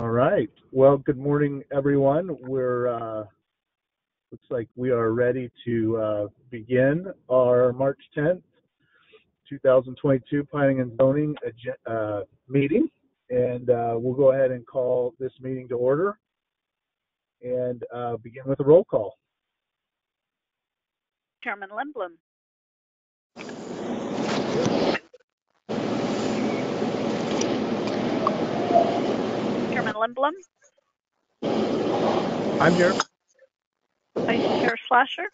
All right. Well, good morning, everyone. Looks like we are ready to begin our March 10th, 2022 Planning and Zoning meeting. And we'll go ahead and call this meeting to order and begin with a roll call. Chairman Lindblom. Chairman Lindblom. I'm here. Vice Chair Slasher.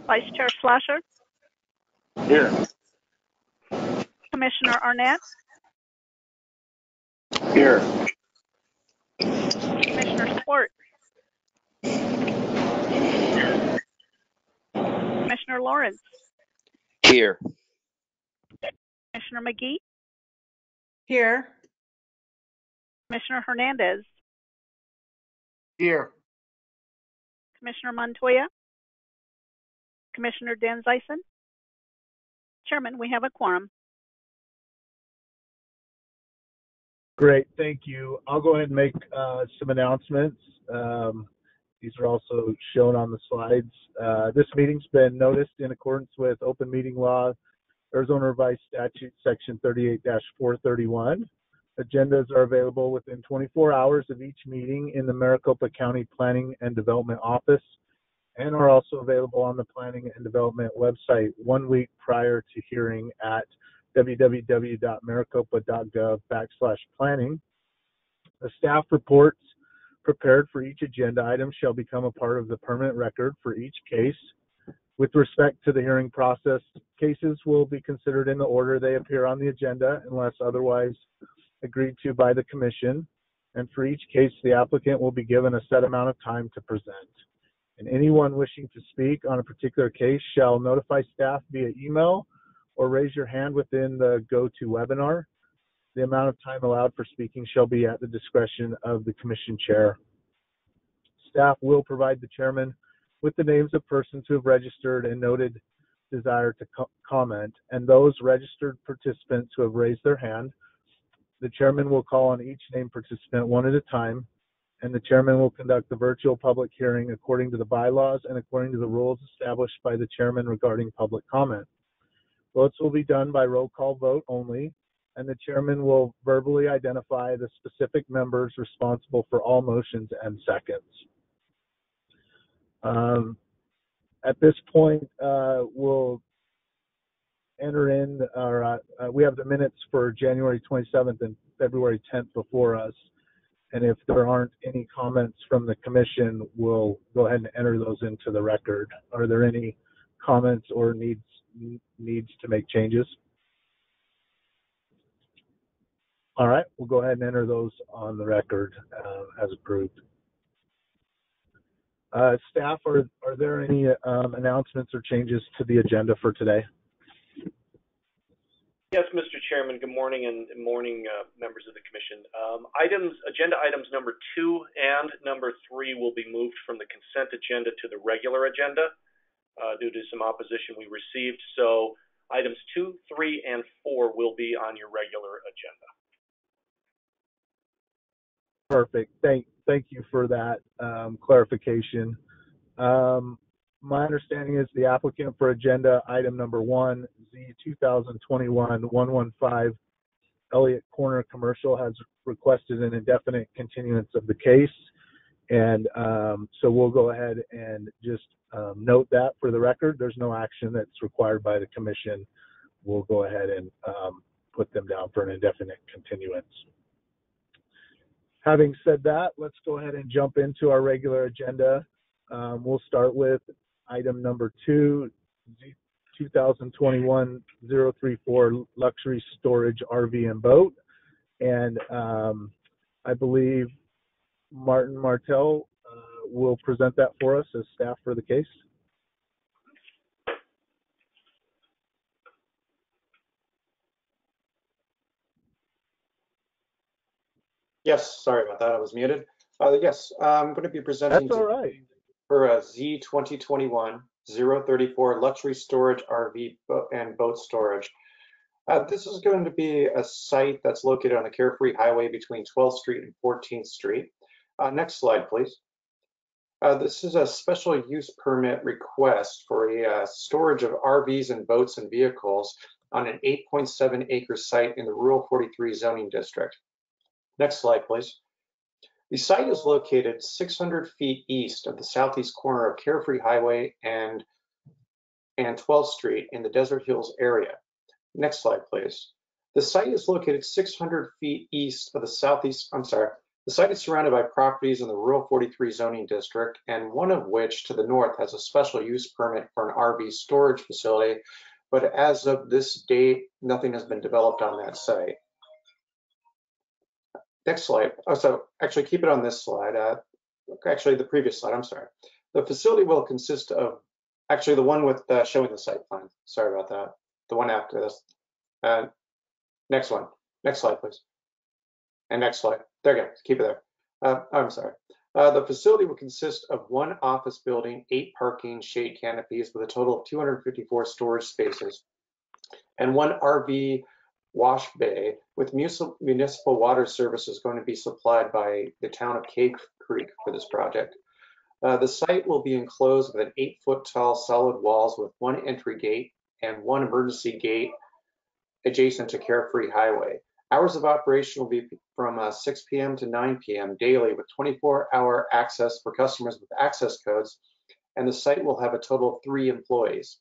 Vice Chair Slasher. Here. Commissioner Arnett. Here. Commissioner Swart. Commissioner Lawrence. Here. Commissioner McGee. Here. Commissioner Hernandez. Here. Commissioner Montoya. Commissioner Dan Zeisen. Chairman, we have a quorum. Great, thank you. I'll go ahead and make some announcements. These are also shown on the slides. This meeting's been noticed in accordance with Open Meeting Law, Arizona Revised Statute, Section 38-431. Agendas are available within 24 hours of each meeting in the Maricopa County Planning and Development Office, and are also available on the Planning and Development website 1 week prior to hearing at www.maricopa.gov/planning. The staff reports prepared for each agenda item shall become a part of the permanent record for each case. With respect to the hearing process, cases will be considered in the order they appear on the agenda unless otherwise agreed to by the Commission. And for each case, the applicant will be given a set amount of time to present. And anyone wishing to speak on a particular case shall notify staff via email or raise your hand within the GoToWebinar. The amount of time allowed for speaking shall be at the discretion of the Commission Chair. Staff will provide the Chairman with the names of persons who have registered and noted desire to comment, and those registered participants who have raised their hand. The Chairman will call on each named participant one at a time, and the Chairman will conduct the virtual public hearing according to the bylaws and according to the rules established by the Chairman regarding public comment. Votes will be done by roll call vote only, and the Chairman will verbally identify the specific members responsible for all motions and seconds. At this point, we'll enter in we have the minutes for January 27th and February 10th before us. And if there aren't any comments from the Commission, we'll go ahead and enter those into the record. Are there any comments or needs to make changes? All right, we'll go ahead and enter those on the record as approved. Staff, are there any announcements or changes to the agenda for today? Yes, Mr. Chairman, good morning, and morning members of the Commission. Agenda items number 2 and number 3 will be moved from the consent agenda to the regular agenda due to some opposition we received. So items 2, 3, and 4 will be on your regular agenda. Perfect. Thank you for that clarification. My understanding is the applicant for agenda item number 1, Z 2021-115 Elliott Corner Commercial, has requested an indefinite continuance of the case. And so we'll go ahead and just note that for the record. There's no action that's required by the Commission. We'll go ahead and put them down for an indefinite continuance. Having said that, let's go ahead and jump into our regular agenda. We'll start with item number 2, 2021-034 Luxury Storage RV and Boat. And I believe Martin Martell will present that for us as staff for the case. Yes, sorry about that. I was muted. Yes, I'm going to be presenting. That's all right. For Z 034 luxury storage RV and boat storage. This is going to be a site that's located on the Carefree Highway between 12th Street and 14th Street. Next slide, please. This is a special use permit request for a storage of RVs and boats and vehicles on an 8.7 acre site in the Rural 43 zoning district. Next slide, please. The site is located 600 feet east of the southeast corner of Carefree Highway and 12th Street in the Desert Hills area. Next slide, please. The site is located 600 feet east of the southeast, the site is surrounded by properties in the Rural 43 zoning district, and one of which to the north has a special use permit for an RV storage facility, but as of this date, nothing has been developed on that site. Next slide. Oh, so actually keep it on this slide. Actually, the previous slide, I'm sorry. The facility will consist of, actually the one with showing the site plan. Sorry about that. The one after this. Next one. Next slide, please. And next slide. There you go. Keep it there. I'm sorry. The facility will consist of one office building, 8 parking shade canopies with a total of 254 storage spaces, and one RV wash bay with municipal water services going to be supplied by the town of Cave Creek for this project. The site will be enclosed with an 8-foot tall solid walls with one entry gate and one emergency gate adjacent to Carefree Highway. Hours of operation will be from 6 p.m. to 9 p.m. daily with 24-hour access for customers with access codes, and the site will have a total of 3 employees.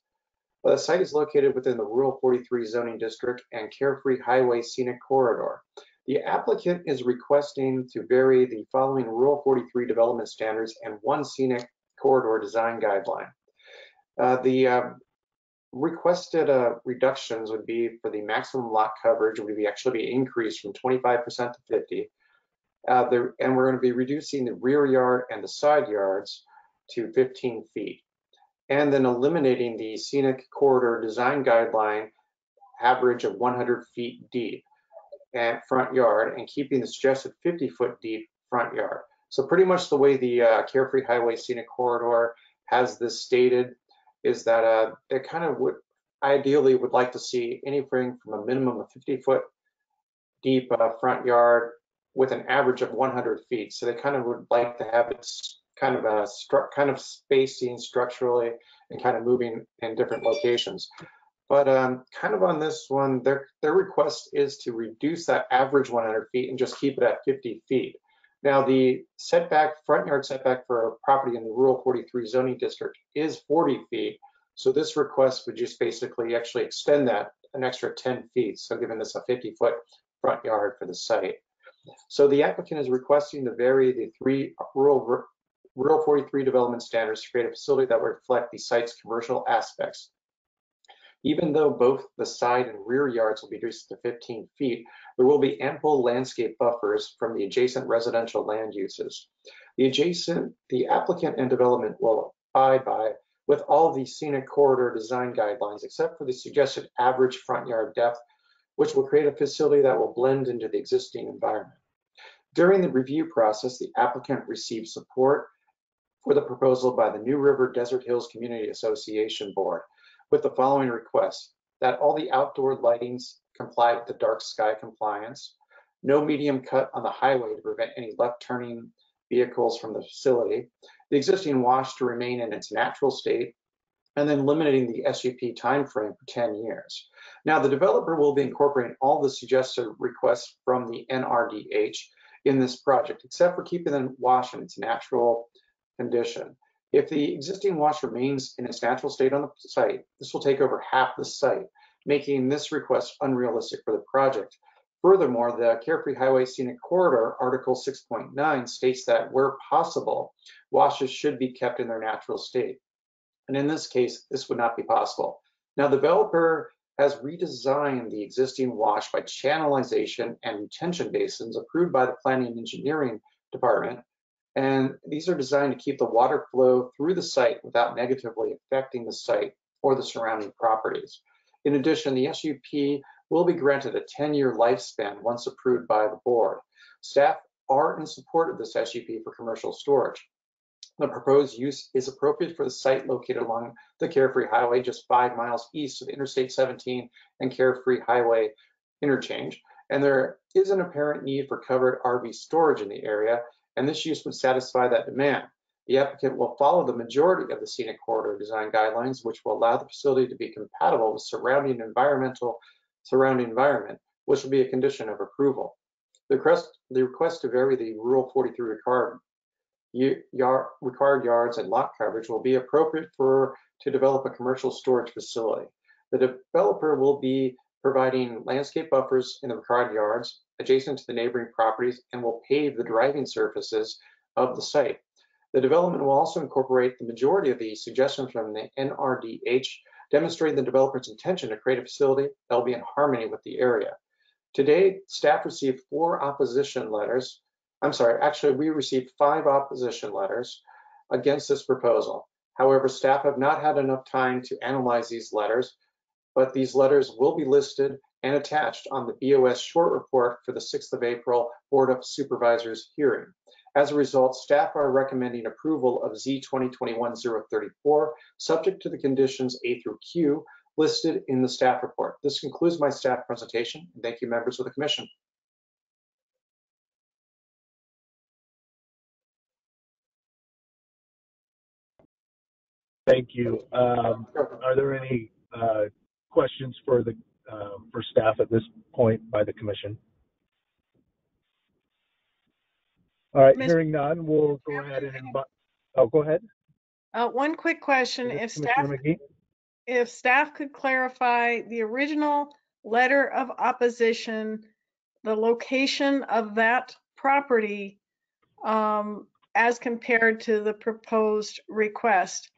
The site is located within the Rural 43 zoning district and Carefree Highway scenic corridor. The applicant is requesting to vary the following Rural 43 development standards and one scenic corridor design guideline. The requested reductions would be for the maximum lot coverage would actually be increased from 25% to 50%. And we're going to be reducing the rear yard and the side yards to 15 feet. And then eliminating the scenic corridor design guideline average of 100 feet deep at front yard and keeping the suggested 50-foot deep front yard. So pretty much the way the Carefree Highway scenic corridor has this stated is that they kind of would ideally would like to see anything from a minimum of 50-foot deep front yard with an average of 100 feet. So they kind of would like to have it kind of spacing structurally and kind of moving in different locations. But kind of on this one, their request is to reduce that average 100 feet and just keep it at 50 feet. Now the front yard setback for a property in the Rural 43 zoning district is 40 feet. So this request would just basically actually extend that an extra 10 feet. So giving this a 50-foot front yard for the site. So the applicant is requesting to vary the 3 Rural 43 development standards to create a facility that will reflect the site's commercial aspects. Even though both the side and rear yards will be reduced to 15 feet, there will be ample landscape buffers from the adjacent residential land uses. The applicant and development will abide by with all the scenic corridor design guidelines, except for the suggested average front yard depth, which will create a facility that will blend into the existing environment. During the review process, the applicant received support for the proposal by the New River Desert Hills Community Association Board, with the following requests: that all the outdoor lightings comply with the dark sky compliance, no medium cut on the highway to prevent any left turning vehicles from the facility, the existing wash to remain in its natural state, and then limiting the SUP timeframe for 10 years. Now the developer will be incorporating all the suggested requests from the NRDH in this project, except for keeping the wash in its natural condition. If the existing wash remains in its natural state on the site, this will take over half the site, making this request unrealistic for the project. Furthermore, the Carefree Highway Scenic Corridor, Article 6.9, states that where possible, washes should be kept in their natural state. And in this case, this would not be possible. Now, the developer has redesigned the existing wash by channelization and retention basins approved by the Planning and Engineering Department. And these are designed to keep the water flow through the site without negatively affecting the site or the surrounding properties. In addition, the SUP will be granted a 10-year lifespan once approved by the board. Staff are in support of this SUP for commercial storage. The proposed use is appropriate for the site located along the Carefree Highway, just 5 miles east of Interstate 17 and Carefree Highway interchange. And there is an apparent need for covered RV storage in the area, and this use would satisfy that demand. The applicant will follow the majority of the scenic corridor design guidelines, which will allow the facility to be compatible with surrounding environment, which will be a condition of approval. The request to vary the Rule 43 required yards and lot coverage will be appropriate to develop a commercial storage facility. The developer will be providing landscape buffers in the required yards adjacent to the neighboring properties and will pave the driving surfaces of the site. The development will also incorporate the majority of the suggestions from the NRDH, demonstrating the developer's intention to create a facility that will be in harmony with the area. Today, staff received 4 opposition letters. Actually, we received 5 opposition letters against this proposal. However, staff have not had enough time to analyze these letters, but these letters will be listed and attached on the BOS short report for the 6th of April Board of Supervisors hearing. As a result, staff are recommending approval of Z 2021-034, subject to the conditions A through Q listed in the staff report. This concludes my staff presentation. Thank you, members of the commission. Thank you. Are there any questions for staff at this point by the commission? All right, hearing none, we'll go ahead and invite. Oh, go ahead. One quick question. If staff could clarify the original letter of opposition, the location of that property as compared to the proposed request.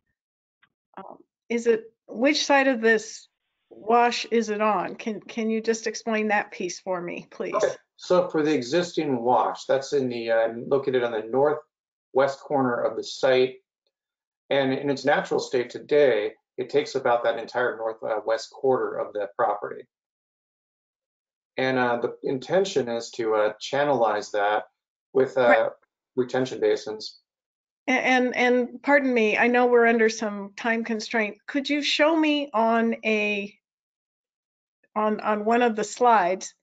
Which side of this wash is it on? Can you just explain that piece for me, please? Okay. So for the existing wash, that's in the located on the northwest corner of the site, and in its natural state today, it takes about that entire northwest quarter of the property. And the intention is to channelize that with retention basins. And pardon me, I know we're under some time constraint. Could you show me on one of the slides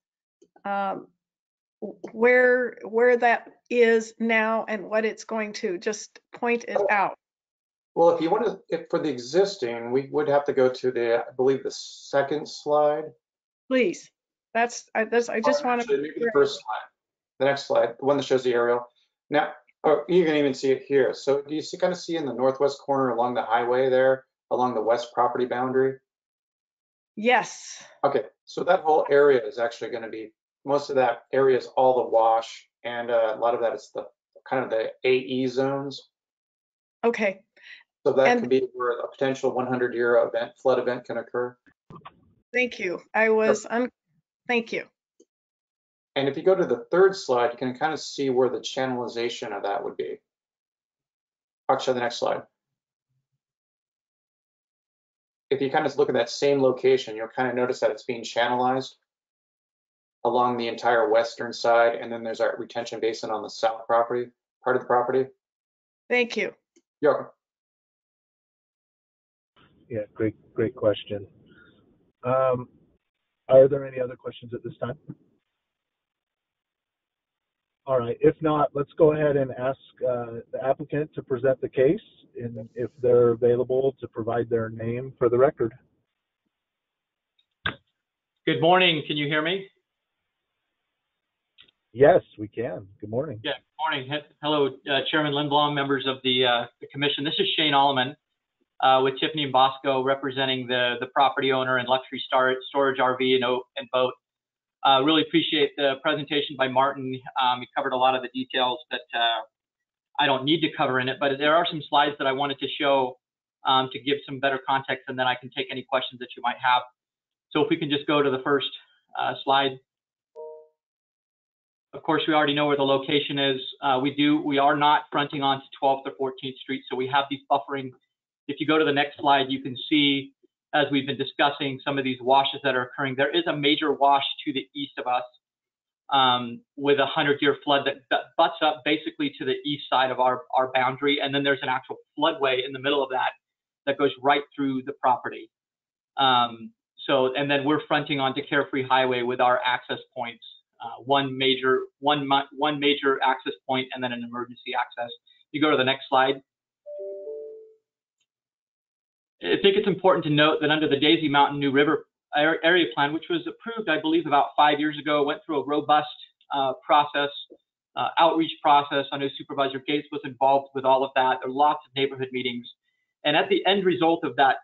where that is now and what it's going to? Just point it out. Well, if you want to, for the existing, we would have to go to I believe the second slide. Please. I just want to. Maybe the first slide. The next slide, the one that shows the aerial. Now, you can even see it here. So do you kind of see in the northwest corner along the highway there, along the west property boundary? Yes. Okay, so that whole area is actually going to be, most of that area is all the wash, and a lot of that is the kind of the AE zones. Okay. So that could be where a potential 100-year flood event can occur. Thank you. Thank you. And if you go to the third slide, you can kind of see where the channelization of that would be. I'll show the next slide. If you kind of look at that same location, you'll kind of notice that it's being channelized along the entire western side, and then there's our retention basin on the south property, part of the property. Thank you. You're welcome. Yeah, great question. Are there any other questions at this time? All right, if not, let's go ahead and ask the applicant to present the case, and if they're available, to provide their name for the record. Good morning. Can you hear me? Yes, we can. Good morning. Yeah, good morning. Hello, Chairman Lindblom, members of the commission. This is Shane Alleman with Tiffany and Bosco, representing the property owner and luxury storage RV and boat. Really appreciate the presentation by Martin. He covered a lot of the details that I don't need to cover in it, but there are some slides that I wanted to show to give some better context, and then I can take any questions that you might have. So if we can just go to the first slide. Of course, we already know where the location is. We are not fronting onto 12th or 14th Street, so we have these buffering. If you go to the next slide, you can see, as we've been discussing, some of these washes that are occurring. There is a major wash to the east of us. with a 100-year flood that butts up basically to the east side of our boundary. And then there's an actual floodway in the middle of that goes right through the property. And then we're fronting onto Carefree Highway with our access points, one major access point and then an emergency access. You go to the next slide. I think it's important to note that under the Daisy Mountain New River Area Plan, which was approved, I believe, about 5 years ago, went through a robust process, outreach process. I know Supervisor Gates was involved with all of that. There were lots of neighborhood meetings. And at the end result of that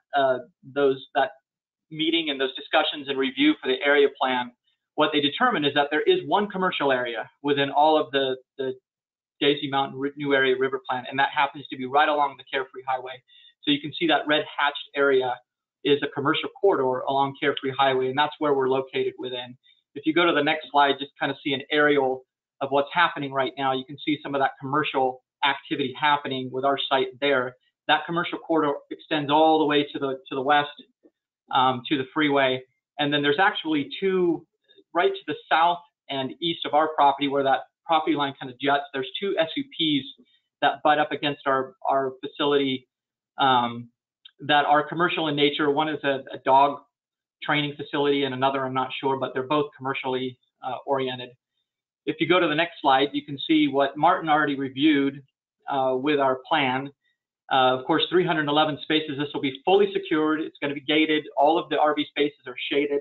meeting and those discussions and review for the area plan, what they determined is that there is one commercial area within all of the Daisy Mountain New Area River Plan, and that happens to be right along the Carefree Highway. So you can see that red hatched area is a commercial corridor along Carefree Highway, and that's where we're located within. If you go to the next slide, just kind of see an aerial of what's happening right now. You can see some of that commercial activity happening with our site there. That commercial corridor extends all the way to the west, to the freeway. And then there's actually two, right to the south and east of our property where that property line kind of juts. There's two SUPs that butt up against our facility that are commercial in nature. One is a dog training facility and another, I'm not sure, but they're both commercially oriented. If you go to the next slide, you can see what Martin already reviewed with our plan. Of course, 311 spaces. This will be fully secured. It's going to be gated. All of the RV spaces are shaded.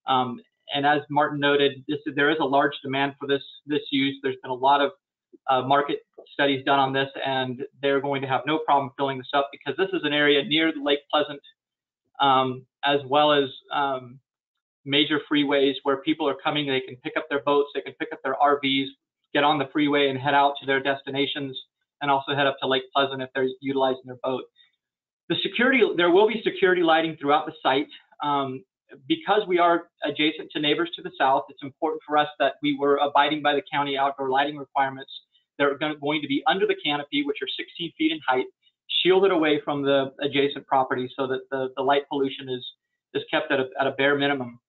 And as Martin noted, there is a large demand for this use. There's been a lot of market studies done on this, and they're going to have no problem filling this up because this is an area near Lake Pleasant, as well as major freeways where people are coming. They can pick up their boats, they can pick up their RVs, get on the freeway and head out to their destinations, and also head up to Lake Pleasant if they're utilizing their boat. There will be security lighting throughout the site. Because we are adjacent to neighbors to the south, it's important for us that we were abiding by the county outdoor lighting requirements. They're going to be under the canopy, which are 16 feet in height, shielded away from the adjacent property so that the light pollution is kept at a bare minimum.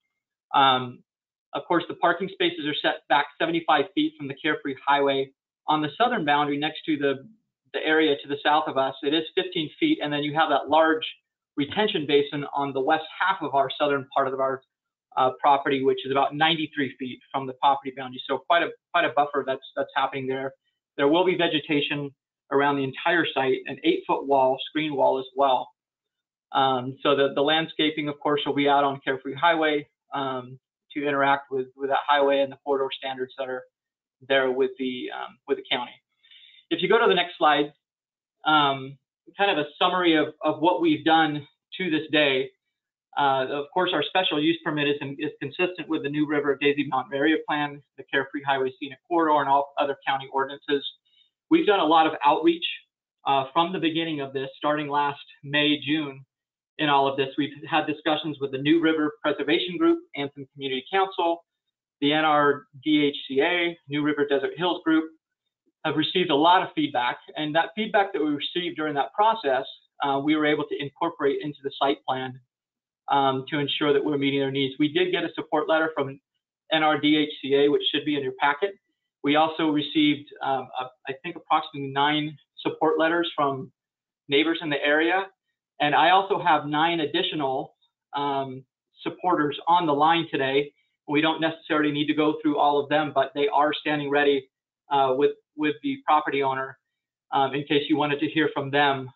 Of course, the parking spaces are set back 75 feet from the Carefree Highway. On the southern boundary next to the area to the south of us, it is 15 feet, and then you have that large retention basin on the west half of our southern part of our property, which is about 93 feet from the property boundary. So quite a buffer that's happening there. There will be vegetation around the entire site, an 8-foot wall, screen wall as well. So the landscaping, of course, will be out on Carefree Highway to interact with that highway and the corridor standards that are there with the county. If you go to the next slide, kind of a summary of what we've done to this day. Of course, our special use permit is consistent with the New River Daisy Mountain Area Plan, the Carefree Highway Scenic Corridor, and all other county ordinances. We've done a lot of outreach from the beginning of this, starting last May, June, in all of this. We've had discussions with the New River Preservation Group, Anthem Community Council, the NRDHCA, New River Desert Hills Group. Have received a lot of feedback, and that feedback that we received during that process, we were able to incorporate into the site plan to ensure that we're meeting their needs. We did get a support letter from NRDHCA, which should be in your packet. We also received, I think, approximately 9 support letters from neighbors in the area, and I also have 9 additional supporters on the line today. We don't necessarily need to go through all of them, but they are standing ready with the property owner in case you wanted to hear from them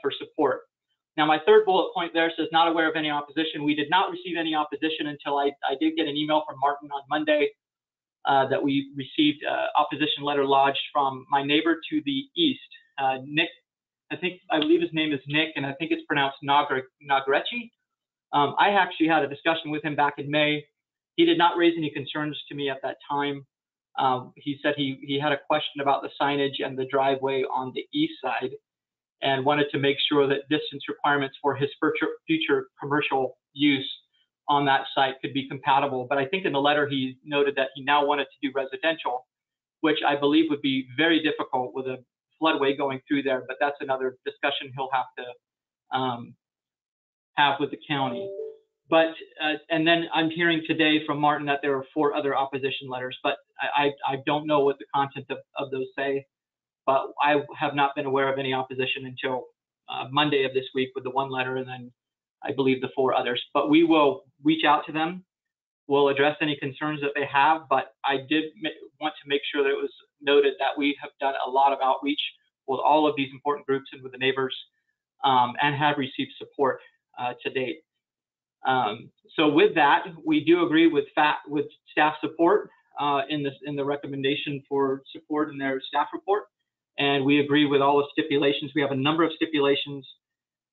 for support. Now, my third bullet point there says not aware of any opposition. We did not receive any opposition until I did get an email from Martin on Monday that we received opposition letter lodged from my neighbor to the east, Nick. I believe his name is Nick, and I think it's pronounced Nagrechi. I actually had a discussion with him back in May. He did not raise any concerns to me at that time. He said he had a question about the signage and the driveway on the east side and wanted to make sure that distance requirements for his future commercial use on that site could be compatible. But I think in the letter he noted that he now wanted to do residential, which I believe would be very difficult with a floodway going through there, but that's another discussion he'll have to have with the county. But, and then I'm hearing today from Martin that there are 4 other opposition letters, but I don't know what the content of those say, but I have not been aware of any opposition until Monday of this week with the one letter, and then I believe the 4 others. But we will reach out to them. We'll address any concerns that they have, but I did want to make sure that it was noted that we have done a lot of outreach with all of these important groups and with the neighbors, and have received support to date. So with that, we do agree with staff support in the recommendation for support in their staff report, and we agree with all the stipulations. We have a number of stipulations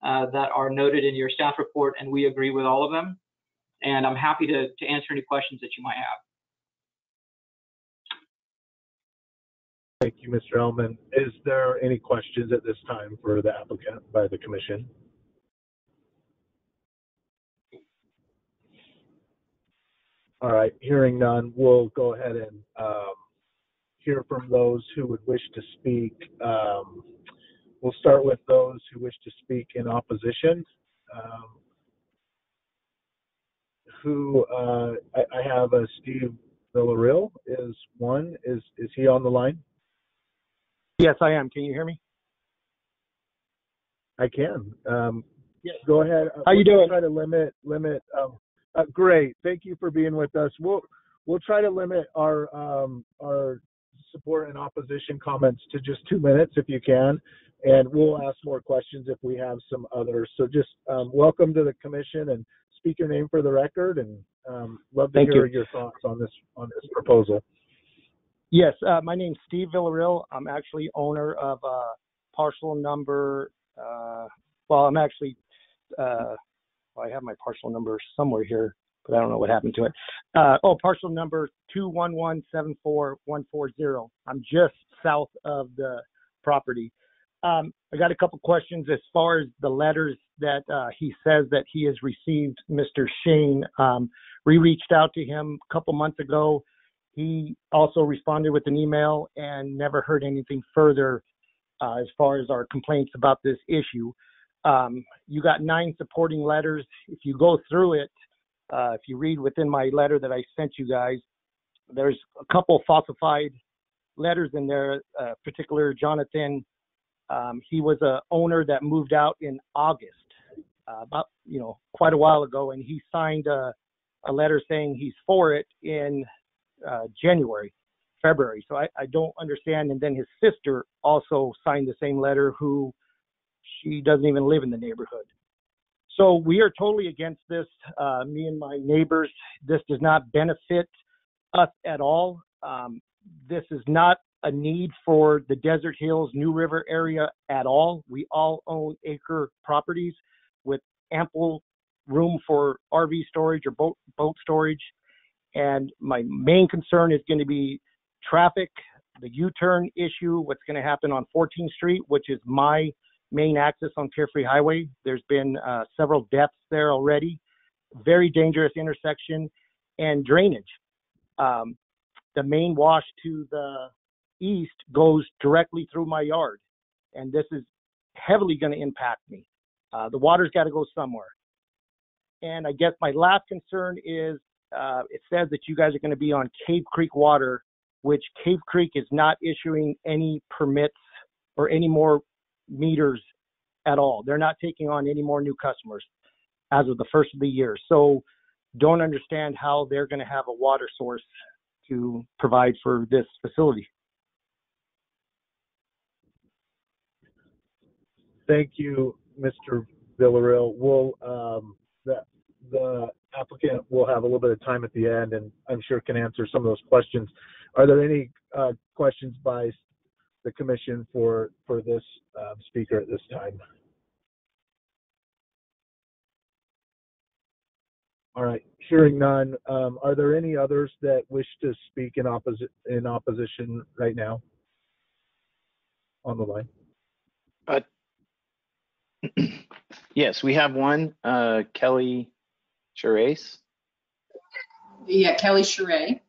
that are noted in your staff report, and we agree with all of them. And I'm happy to answer any questions that you might have. Thank you, Mr. Ellman. Is there any questions at this time for the applicant by the commission? All right, hearing none, we'll go ahead and hear from those who would wish to speak. We'll start with those who wish to speak in opposition. I have Steve Villarreal is one. Is he on the line? Yes, I am. Can you hear me? I can. Yes. Go ahead. How you doing? Try to limit. Great. Thank you for being with us. We'll try to limit our support and opposition comments to just 2 minutes if you can, and we'll ask more questions if we have some others. So just welcome to the commission, and speak your name for the record, and love to hear your thoughts on this proposal. Yes, my name's Steve Villarreal. I'm actually owner of parcel number. I'm actually. I have my parcel number somewhere here, but I don't know what happened to it. Parcel number 211-74140. I'm just south of the property. I got a couple questions as far as the letters that he says that he has received, Mr. Shane. We reached out to him a couple months ago. He also responded with an email and never heard anything further as far as our complaints about this issue. You got 9 supporting letters. If you go through it, if you read within my letter that I sent you guys, there's a couple falsified letters in there. Particular Jonathan, he was a owner that moved out in August, about quite a while ago, and he signed a letter saying he's for it in February. So I don't understand. And then his sister also signed the same letter, who she doesn't even live in the neighborhood. So we are totally against this. Me and my neighbors, this does not benefit us at all. This is not a need for the Desert Hills, New River area at all. We all own acre properties with ample room for RV storage or boat storage. And my main concern is going to be traffic, the U-turn issue, what's going to happen on 14th Street, which is my main access on Carefree Highway. There's been several deaths there already. Very dangerous intersection, and drainage. The main wash to the east goes directly through my yard, and this is heavily going to impact me. The water's got to go somewhere. And I guess my last concern is it says that you guys are going to be on Cave Creek water, which Cave Creek is not issuing any permits or any more meters at all. They're not taking on any more new customers as of the first of the year. So don't understand how they're going to have a water source to provide for this facility. Thank you, Mr. Villarreal. The applicant will have a little bit of time at the end, and I'm sure can answer some of those questions. Are there any questions by the commission for this speaker at this time? All right, hearing none. Are there any others that wish to speak in opposition right now on the line? Yes, we have one, Kelly Charest. Yeah, Kelly Charest.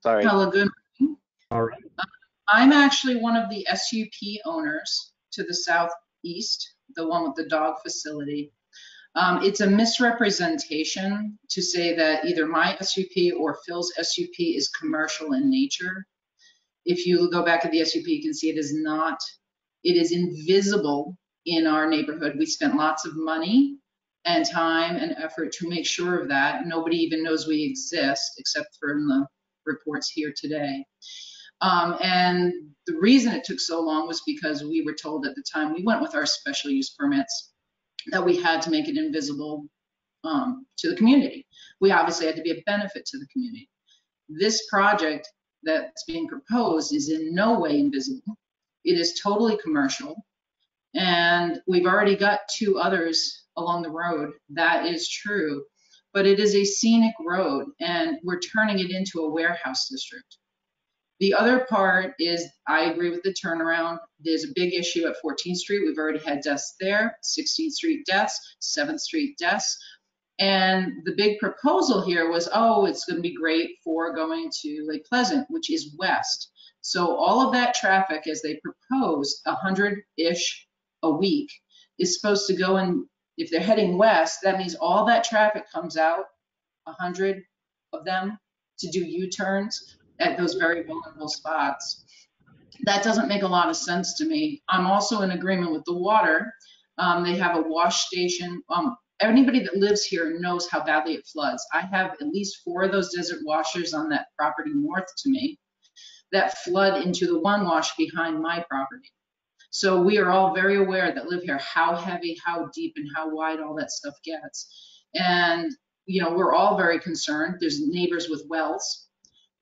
Sorry. Hello, good morning. All right. I'm actually one of the SUP owners to the southeast, the one with the dog facility. It's a misrepresentation to say that either my SUP or Phil's SUP is commercial in nature. If you go back at the SUP, you can see it is not. It is invisible in our neighborhood. We spent lots of money and time and effort to make sure of that. Nobody even knows we exist except for in the reports here today. And the reason it took so long was because we were told at the time we went with our special use permits that we had to make it invisible to the community. We obviously had to be a benefit to the community. This project that's being proposed is in no way invisible. It is totally commercial. And we've already got 2 others along the road. That is true. But it is a scenic road, and we're turning it into a warehouse district. The other part is, I agree with the turnaround. There's a big issue at 14th Street. We've already had deaths there, 16th Street deaths, 7th Street deaths. And the big proposal here was, oh, it's going to be great for going to Lake Pleasant, which is west. So all of that traffic, as they propose, 100-ish a week, is supposed to go in. If they're heading west, that means all that traffic comes out, 100 of them, to do U-turns at those very vulnerable spots. That doesn't make a lot of sense to me. I'm also in agreement with the water. They have a wash station. Anybody that lives here knows how badly it floods. I have at least 4 of those desert washers on that property north to me that flood into the one wash behind my property. So we are all very aware that live here how heavy, how deep, and how wide all that stuff gets. And, you know, we're all very concerned. There's neighbors with wells.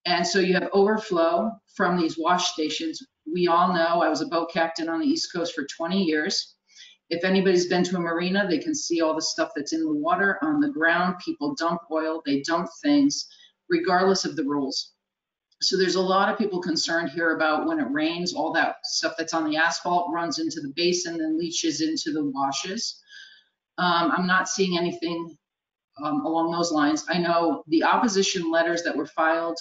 And so you have overflow from these wash stations. We all know, I was a boat captain on the East Coast for 20 years. If anybody's been to a marina, they can see all the stuff that's in the water, on the ground. People dump oil, they dump things, regardless of the rules. So there's a lot of people concerned here about when it rains, all that stuff that's on the asphalt runs into the basin and leaches into the washes. I'm not seeing anything along those lines. I know the opposition letters that were filed,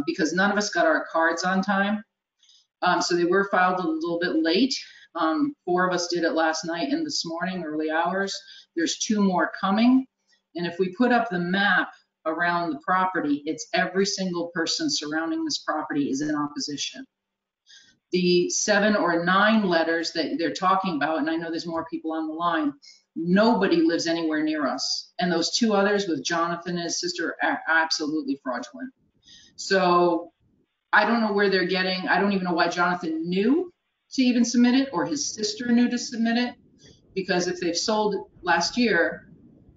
because none of us got our cards on time. So they were filed a little bit late. 4 of us did it last night and this morning, early hours. There's 2 more coming. And if we put up the map around the property, it's every single person surrounding this property is in opposition. The 7 or 9 letters that they're talking about, and I know there's more people on the line, nobody lives anywhere near us. And those 2 others with Jonathan and his sister are absolutely fraudulent. So I don't know where they're getting, I don't even know why Jonathan knew to even submit it, or his sister knew to submit it, because if they've sold last year,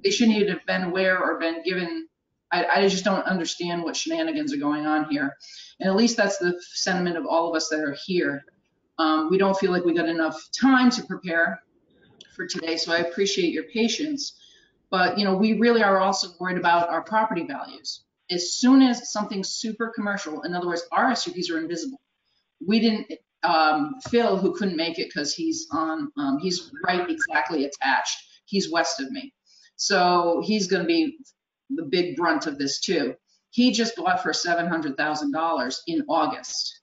they shouldn't even have been aware or been given. I just don't understand what shenanigans are going on here. And at least that's the sentiment of all of us that are here. We don't feel like we got enough time to prepare for today, so I appreciate your patience. But, you know, we really are also worried about our property values. As soon as something's super commercial, in other words, our SUPs are invisible. We didn't, Phil, who couldn't make it because he's on, he's right exactly attached. He's west of me. So he's going to be the big brunt of this too. He just bought for $700,000 in August.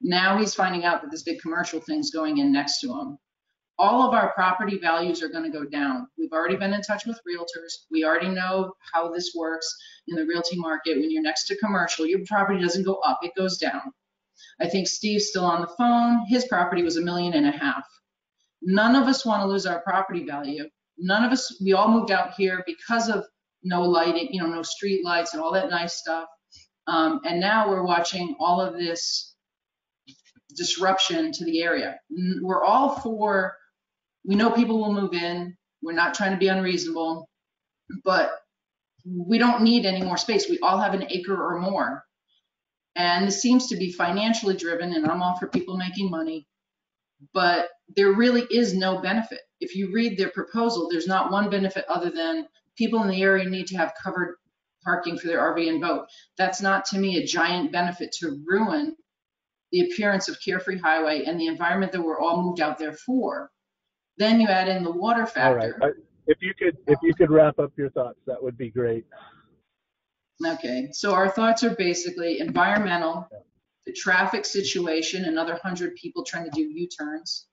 Now he's finding out that this big commercial thing's going in next to him. All of our property values are going to go down. We've already been in touch with realtors. We already know how this works in the realty market. When you're next to commercial, your property doesn't go up, it goes down. I think Steve's still on the phone. His property was $1.5 million. None of us want to lose our property value. None of us, we all moved out here because of no lighting, you know, no street lights and all that nice stuff. And now we're watching all of this disruption to the area. We're all for, we know people will move in. We're not trying to be unreasonable, but we don't need any more space. We all have an acre or more. And this seems to be financially driven, and I'm all for people making money, but there really is no benefit. If you read their proposal, there's not one benefit other than people in the area need to have covered parking for their RV and boat. That's not, to me, a giant benefit to ruin the appearance of Carefree Highway and the environment that we're all moved out there for. Then you add in the water factor. All right. If you could wrap up your thoughts, that would be great. Okay, so our thoughts are basically environmental, the traffic situation, another 100 people trying to do U-turns,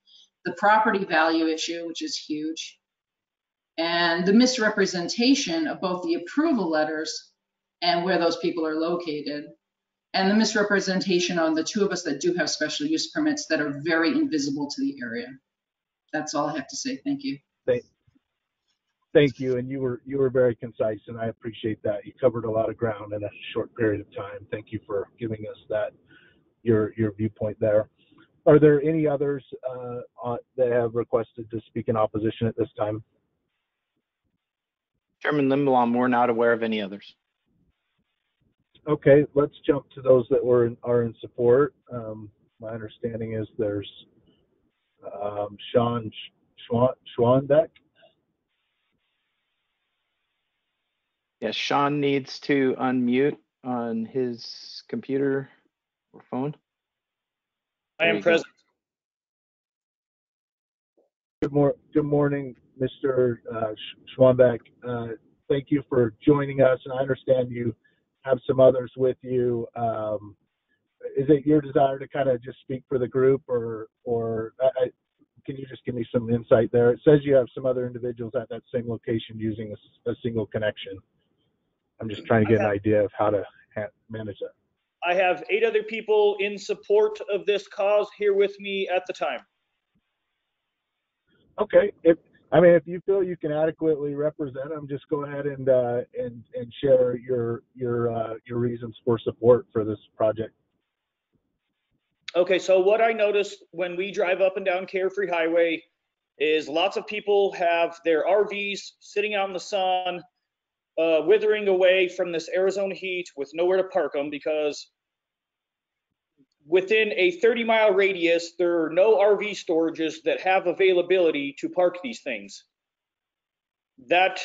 the property value issue, which is huge, and the misrepresentation of both the approval letters and where those people are located, and the misrepresentation on the two of us that do have special use permits that are very invisible to the area. That's all I have to say. Thank you. Thank you, and you were very concise, and I appreciate that. You covered a lot of ground in a short period of time. Thank you for giving us that your viewpoint there. Are there any others that have requested to speak in opposition at this time? Chairman Limbaugh, we're not aware of any others. Okay, let's jump to those that are in support. My understanding is there's Sean Schwanbeck. Yes, Sean needs to unmute on his computer or phone. I am present. Good morning, Mr. Schwanbeck. Thank you for joining us, and I understand you have some others with you. Is it your desire to kind of just speak for the group, or can you just give me some insight there? It says you have some other individuals at that same location using a single connection. I'm just trying to get an idea of how to manage that. I have 8 other people in support of this cause here with me at the time. Okay. If you feel you can adequately represent them, just go ahead and share your reasons for support for this project. Okay, so what I noticed when we drive up and down Carefree Highway is lots of people have their RVs sitting out in the sun, withering away from this Arizona heat with nowhere to park them, because within a 30-mile radius, there are no RV storages that have availability to park these things. That,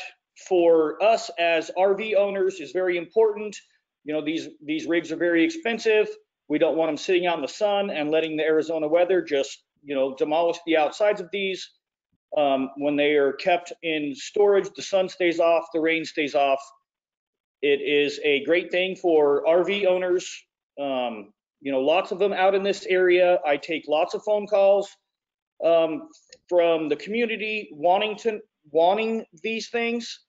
for us as RV owners, is very important. You know, these rigs are very expensive. We don't want them sitting out in the sun and letting the Arizona weather just, demolish the outsides of these. When they are kept in storage, the sun stays off, the rain stays off. It is a great thing for RV owners. Lots of them out in this area. I take lots of phone calls from the community wanting these things,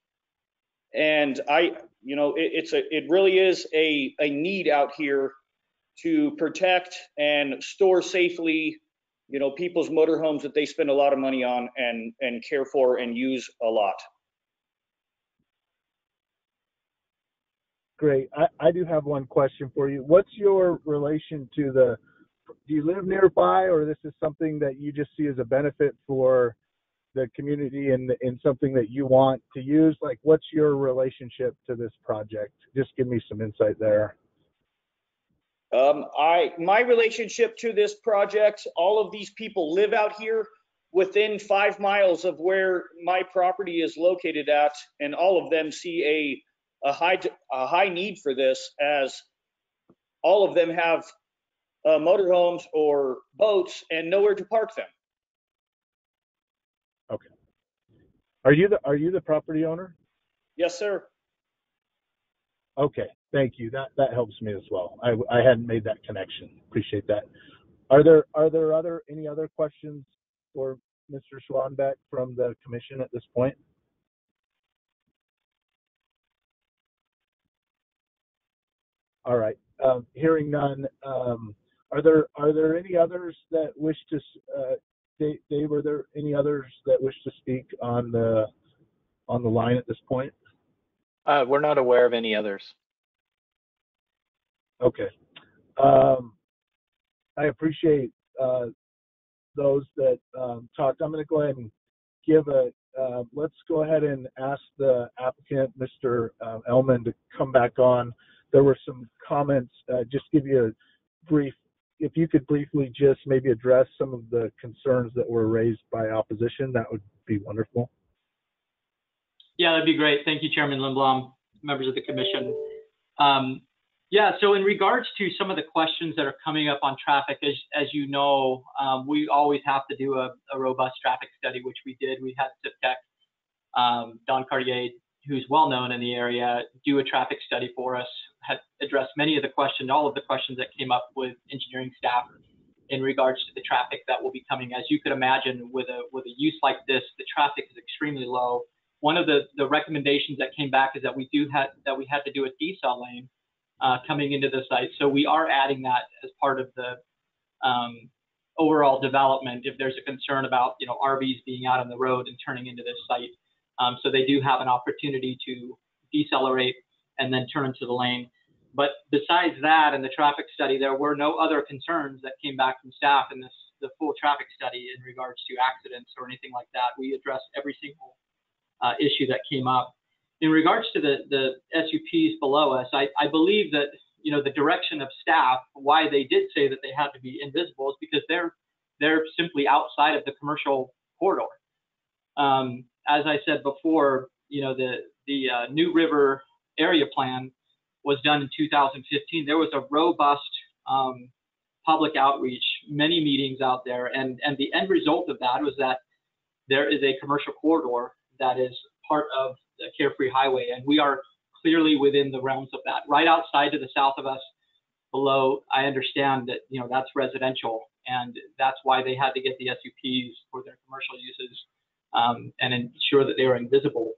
and it really is a need out here to protect and store safely, people's motorhomes that they spend a lot of money on and care for and use a lot. Great. I do have one question for you. What's your relation to do you live nearby, or this is something that you just see as a benefit for the community and something that you want to use? Like, what's your relationship to this project? Just give me some insight there. My relationship to this project, all of these people live out here within 5 miles of where my property is located at, and all of them see a high need for this, as all of them have motorhomes or boats and nowhere to park them. Okay. Are you the property owner? Yes, sir. Okay, thank you. That helps me as well. I hadn't made that connection. Appreciate that. Are there any other questions for Mr. Schwanbeck from the commission at this point? All right. Hearing none, are there any others that wish to? Dave, are there any others that wish to speak on the line at this point? We're not aware of any others. Okay. I appreciate those that talked. I'm going to go ahead and give let's go ahead and ask the applicant, Mr. Ellman, to come back on. There were some comments. Just give you a brief, if you could briefly just maybe address some of the concerns that were raised by opposition, that would be wonderful. Yeah, that'd be great. Thank you, Chairman Lindblom, members of the commission. So in regards to some of the questions that are coming up on traffic, as you know, we always have to do a robust traffic study, which we did. We had SIPTech, Don Cartier, who's well known in the area, do a traffic study for us, had addressed all of the questions that came up with engineering staff in regards to the traffic that will be coming. As you could imagine, with a use like this, the traffic is extremely low. one of the recommendations that came back is that we had to do a decel lane coming into the site. So we are adding that as part of the overall development if there's a concern about, you know, RVs being out on the road and turning into this site. So they do have an opportunity to decelerate and then turn into the lane. But besides that, in the traffic study, there were no other concerns that came back from staff in the full traffic study in regards to accidents or anything like that. We addressed every single issue that came up. In regards to the SUPs below us, I believe that, you know, the direction of staff, why they did say that they had to be invisible is because they're simply outside of the commercial corridor. As I said before, you know, the New River area plan was done in 2015. There was a robust public outreach, many meetings out there, and the end result of that was that there is a commercial corridor that is part of the Carefree Highway, and we are clearly within the realms of that. Right outside to the south of us, below, I understand that, you know, that's residential, and that's why they had to get the SUPs for their commercial uses and ensure that they are invisible.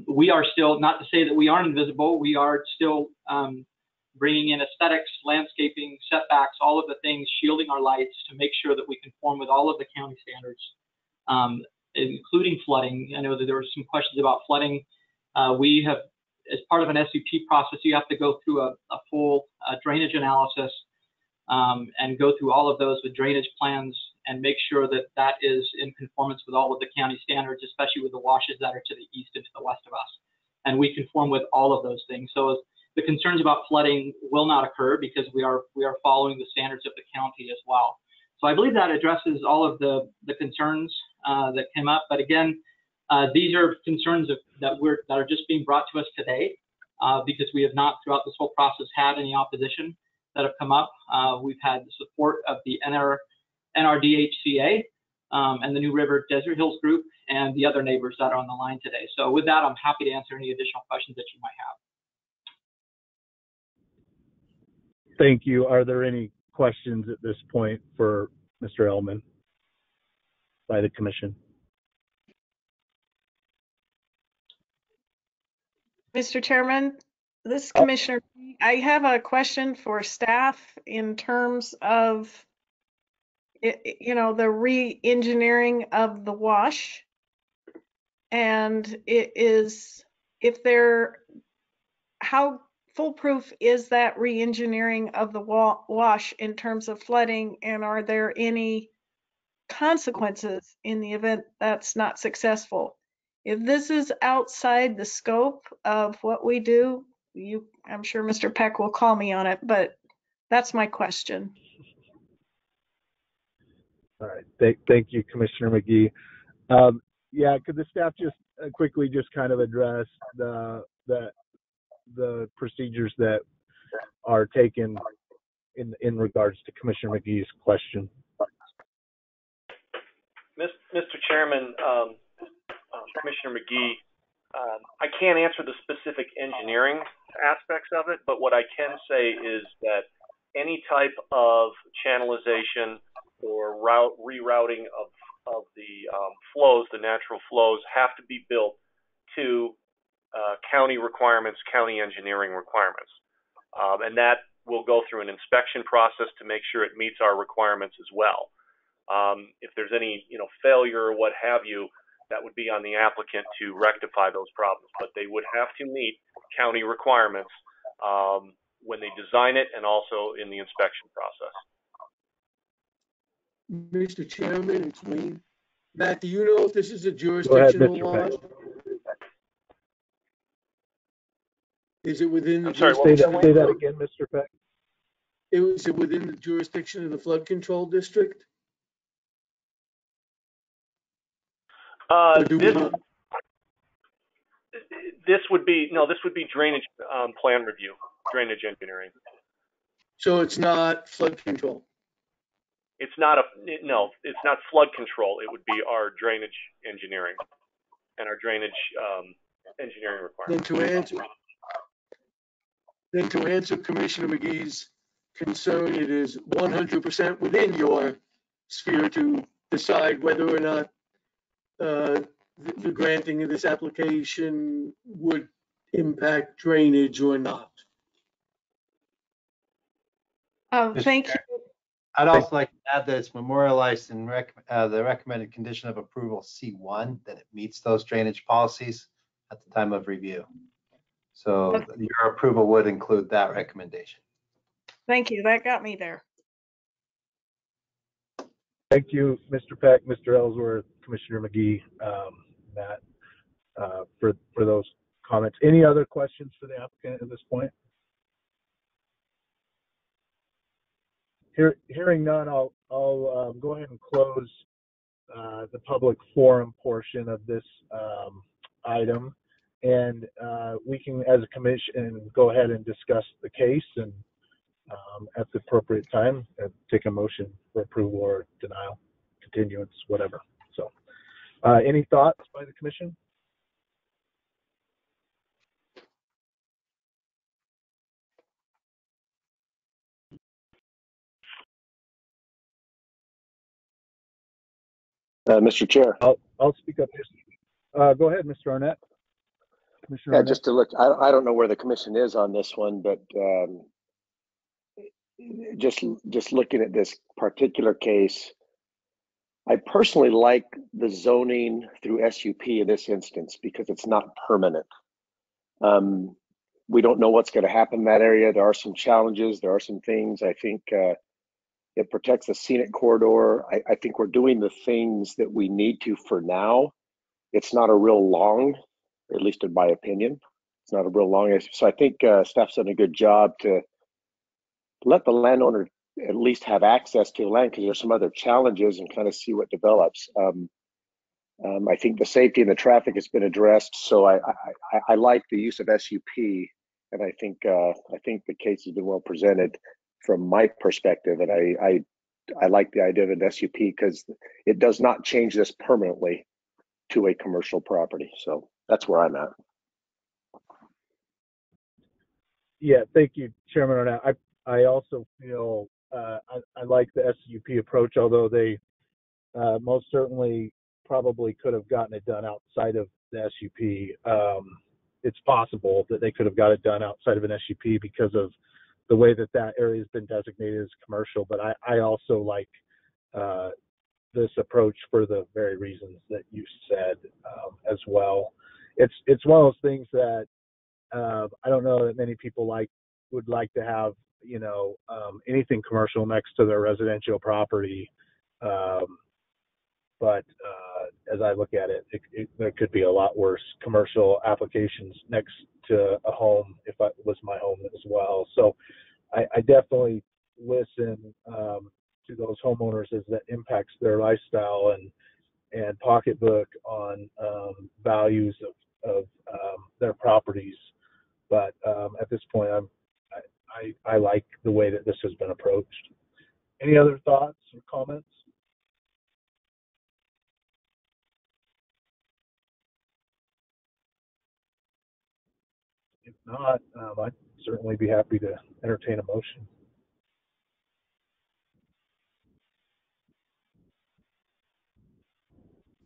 We are still, not to say that we aren't invisible, we are still bringing in aesthetics, landscaping, setbacks, all of the things, shielding our lights to make sure that we conform with all of the county standards, including flooding. I know that there were some questions about flooding. We have, as part of an SUP process, you have to go through a full drainage analysis and go through all of those with drainage plans and make sure that that is in conformance with all of the county standards, especially with the washes that are to the east and to the west of us. And we conform with all of those things. So the concerns about flooding will not occur because we are following the standards of the county as well. So I believe that addresses all of the concerns that came up. But again, these are concerns that are just being brought to us today because we have not, throughout this whole process, had any opposition that have come up. We've had the support of the NRDHCA and the New River Desert Hills Group and the other neighbors that are on the line today. So with that, I'm happy to answer any additional questions that you might have. Thank you. Are there any questions at this point for Mr. Ellman by the commission? Mr. Chairman, this is Commissioner. I have a question for staff in terms of, you know, the re-engineering of the wash. And it is, how foolproof is that re-engineering of the wash in terms of flooding? And are there any consequences in the event that's not successful? If this is outside the scope of what we do, I'm sure Mr. Peck will call me on it, but that's my question. All right. Thank you, Commissioner McGee. Yeah, could the staff just quickly just kind of address the procedures that are taken in regards to Commissioner McGee's question? Mr. Chairman, Commissioner McGee, I can't answer the specific engineering aspects of it, but what I can say is that any type of channelization or rerouting of the flows, the natural flows, have to be built to county requirements, county engineering requirements. And that will go through an inspection process to make sure it meets our requirements as well. If there's any, you know, failure or what have you, that would be on the applicant to rectify those problems, but they would have to meet county requirements when they design it and also in the inspection process. Mr. Chairman, it's me. Matt, do you know if this is a jurisdictional law? Is it within the? I'm sorry, say that again, Mr. Peck. Is it within the jurisdiction of the flood control district? This would be drainage plan review, drainage engineering. So it's not flood control? It's not it's not flood control. It would be our drainage engineering and our drainage engineering requirements. Then to answer Commissioner McGee's concern, it is 100% within your sphere to decide whether or not the granting of this application would impact drainage or not. Thank you. I'd also like to add that it's memorialized in the recommended condition of approval C1, that it meets those drainage policies at the time of review. So your approval would include that recommendation. Thank you. That got me there. Thank you, Mr. Peck, Mr. Ellsworth, Commissioner McGee, Matt, for those comments. Any other questions for the applicant at this point? Hearing none, I'll go ahead and close the public forum portion of this item, and we can, as a commission, go ahead and discuss the case and at the appropriate time take a motion for approval or denial, continuance, whatever. So, any thoughts by the commission? Mr. Chair. I'll speak up here. Go ahead, Mr. Arnett. Commissioner Arnett. Just to look, I don't know where the commission is on this one, but just looking at this particular case, I personally like the zoning through SUP in this instance because it's not permanent. We don't know what's going to happen in that area. There are some challenges. There are some things. I think it protects the scenic corridor. I think we're doing the things that we need to for now. It's not a real long, at least in my opinion, it's not a real long. So I think staff's done a good job to let the landowner at least have access to the land, because there's some other challenges, and kind of see what develops. I think the safety and the traffic has been addressed, so I like the use of SUP, and I think the case has been well presented from my perspective, and I like the idea of an SUP because it does not change this permanently to a commercial property. So that's where I'm at. Yeah, thank you, Chairman Arnett. I also feel I like the SUP approach, although they most certainly probably could have gotten it done outside of the SUP. It's possible that they could have got it done outside of an SUP because of the way that area has been designated as commercial. But I also like this approach for the very reasons that you said as well. It's one of those things that I don't know that many people would like to have, anything commercial next to their residential property. But as I look at it, there could be a lot worse commercial applications next to a home if it was my home as well. So I definitely listen to those homeowners as that impacts their lifestyle and pocketbook on values of their properties. But at this point, I like the way that this has been approached. Any other thoughts or comments? If not, I'd certainly be happy to entertain a motion.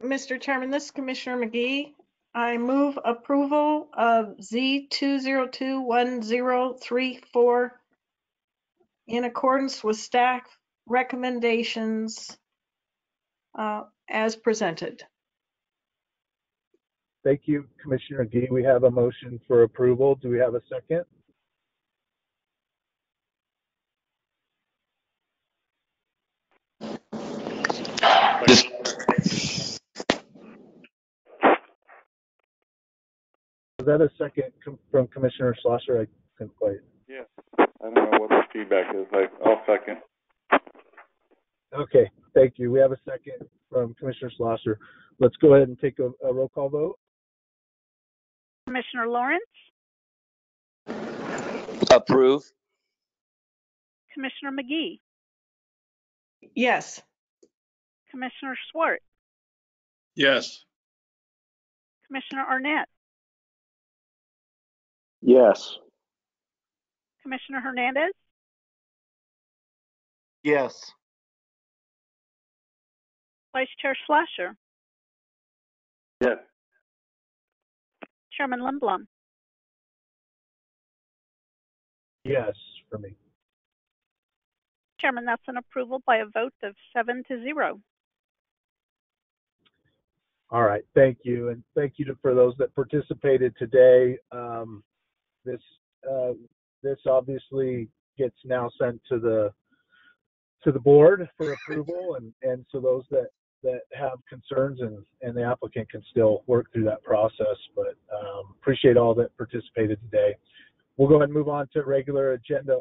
Mr. Chairman, this is Commissioner McGee. I move approval of Z2021034 in accordance with staff recommendations as presented. Thank you, Commissioner McGee. We have a motion for approval. Do we have a second? Was that a second from Commissioner Schlosser? I couldn't quite. Yeah, I don't know what the feedback is. I'll second. Okay, thank you. We have a second from Commissioner Schlosser. Let's go ahead and take a roll call vote. Commissioner Lawrence? Approve. Commissioner McGee? Yes. Commissioner Swart? Yes. Commissioner Arnett? Yes. Commissioner Hernandez? Yes. Vice Chair Schlosser? Yes. Chairman Lindblom, Yes, for me. Chairman, that's an approval by a vote of 7-0. All right, thank you, and thank you for those that participated today. This this obviously gets now sent to the board for approval, and so those that have concerns and the applicant can still work through that process. But appreciate all that participated today. We'll go ahead and move on to regular agenda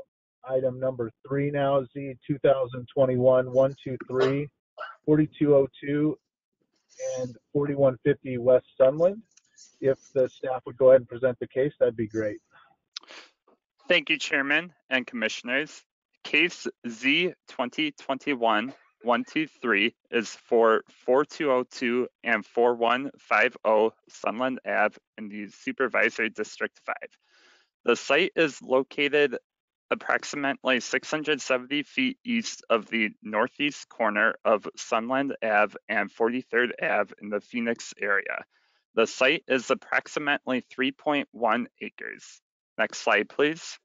item number 3 now, Z 2021-123, 4202 and 4150 West Sunland. If the staff would go ahead and present the case, that'd be great. Thank you, Chairman and Commissioners. Case Z 2021-123 is for 4202 and 4150 Sunland Ave in the Supervisory District 5. The site is located approximately 670 feet east of the northeast corner of Sunland Ave and 43rd Ave in the Phoenix area. The site is approximately 3.1 acres. Next slide, please.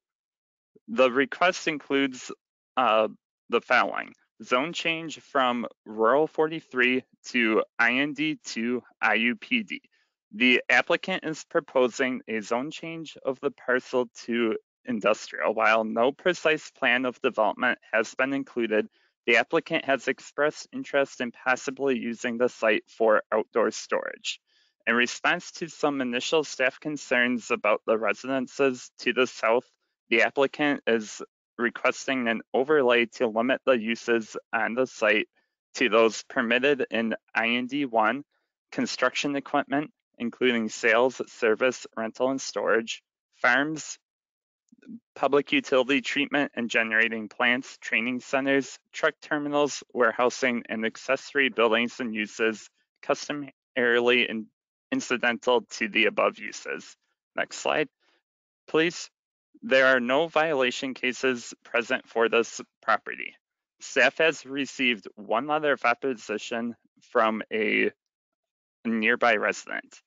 The request includes the following: zone change from rural 43 to IND2 IUPD. The applicant is proposing a zone change of the parcel to industrial. While no precise plan of development has been included, the applicant has expressed interest in possibly using the site for outdoor storage. In response to some initial staff concerns about the residences to the south, the applicant is requesting an overlay to limit the uses on the site to those permitted in IND1, construction equipment, including sales, service, rental, and storage, farms, public utility treatment and generating plants, training centers, truck terminals, warehousing, and accessory buildings and uses customarily and incidental to the above uses. Next slide, please. There are no violation cases present for this property. Staff has received one letter of opposition from a nearby resident.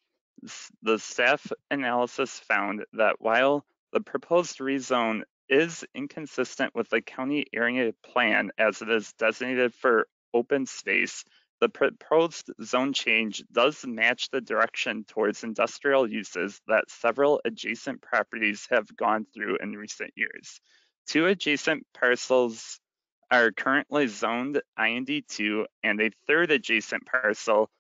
The staff analysis found that while the proposed rezone is inconsistent with the county area plan as it is designated for open space, the proposed zone change does match the direction towards industrial uses that several adjacent properties have gone through in recent years. 2 adjacent parcels are currently zoned IND2, and a 3rd adjacent parcel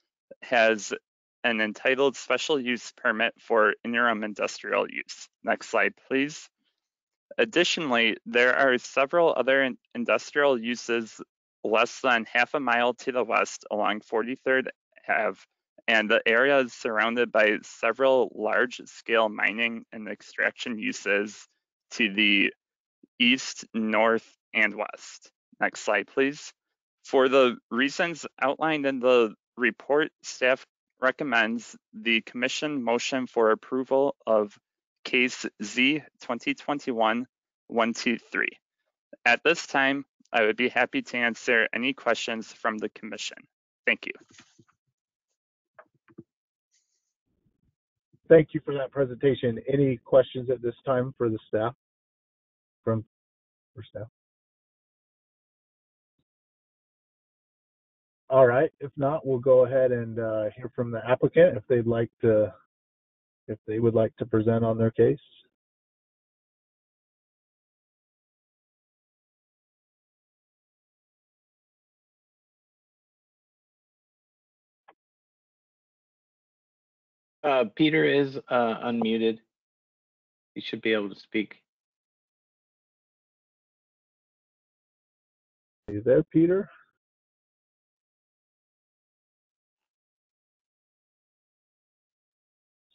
has an entitled special use permit for interim industrial use. Next slide, please. Additionally, there are several other industrial uses less than half a mile to the west along 43rd Ave, and the area is surrounded by several large-scale mining and extraction uses to the east, north, and west. Next slide, please. For the reasons outlined in the report, staff recommends the commission motion for approval of case Z 2021-123. At this time, I would be happy to answer any questions from the commission. Thank you. Thank you for that presentation. Any questions at this time for the staff? For staff? All right. If not, we'll go ahead and hear from the applicant if they would like to present on their case. Peter is unmuted. You should be able to speak. Are you there, Peter?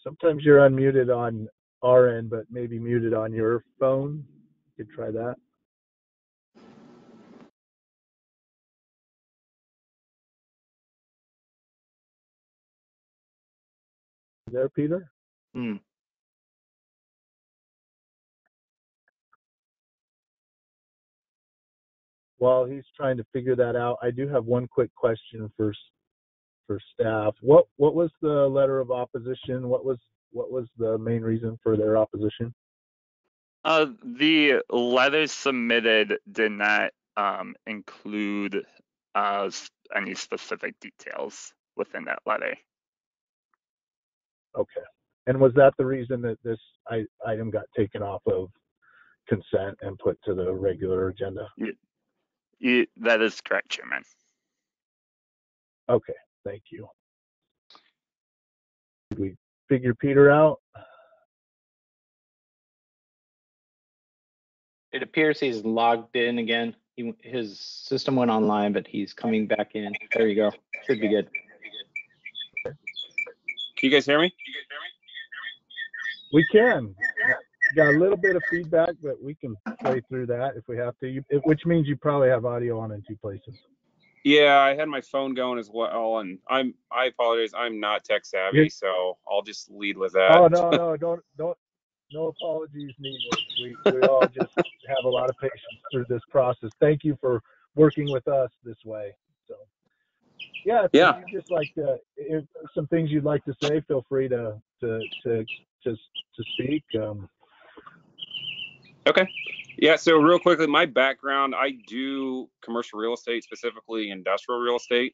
Sometimes you're unmuted on our end, but maybe muted on your phone. You could try that. You there, Peter? While he's trying to figure that out, I do have one quick question for staff. What was the letter of opposition? What was the main reason for their opposition? The letters submitted did not include any specific details within that letter. Okay. And was that the reason that this item got taken off of consent and put to the regular agenda? That is correct, Chairman. Okay, thank you. Did we figure Peter out? It appears he's logged in again. His system went online, but he's coming back in. There you go. Should be good. Can you guys hear me? We can. Got a little bit of feedback, but we can play through that if we have to. Which means you probably have audio on in 2 places. Yeah, I had my phone going as well, and I apologize. I'm not tech savvy, so I'll just lead with that. Oh no, don't. No apologies needed. We all just have a lot of patience through this process. Thank you for working with us this way. So, yeah, if you just like to, if some things you'd like to say, feel free to speak. Okay. Yeah. So real quickly, my background: I do commercial real estate, specifically industrial real estate,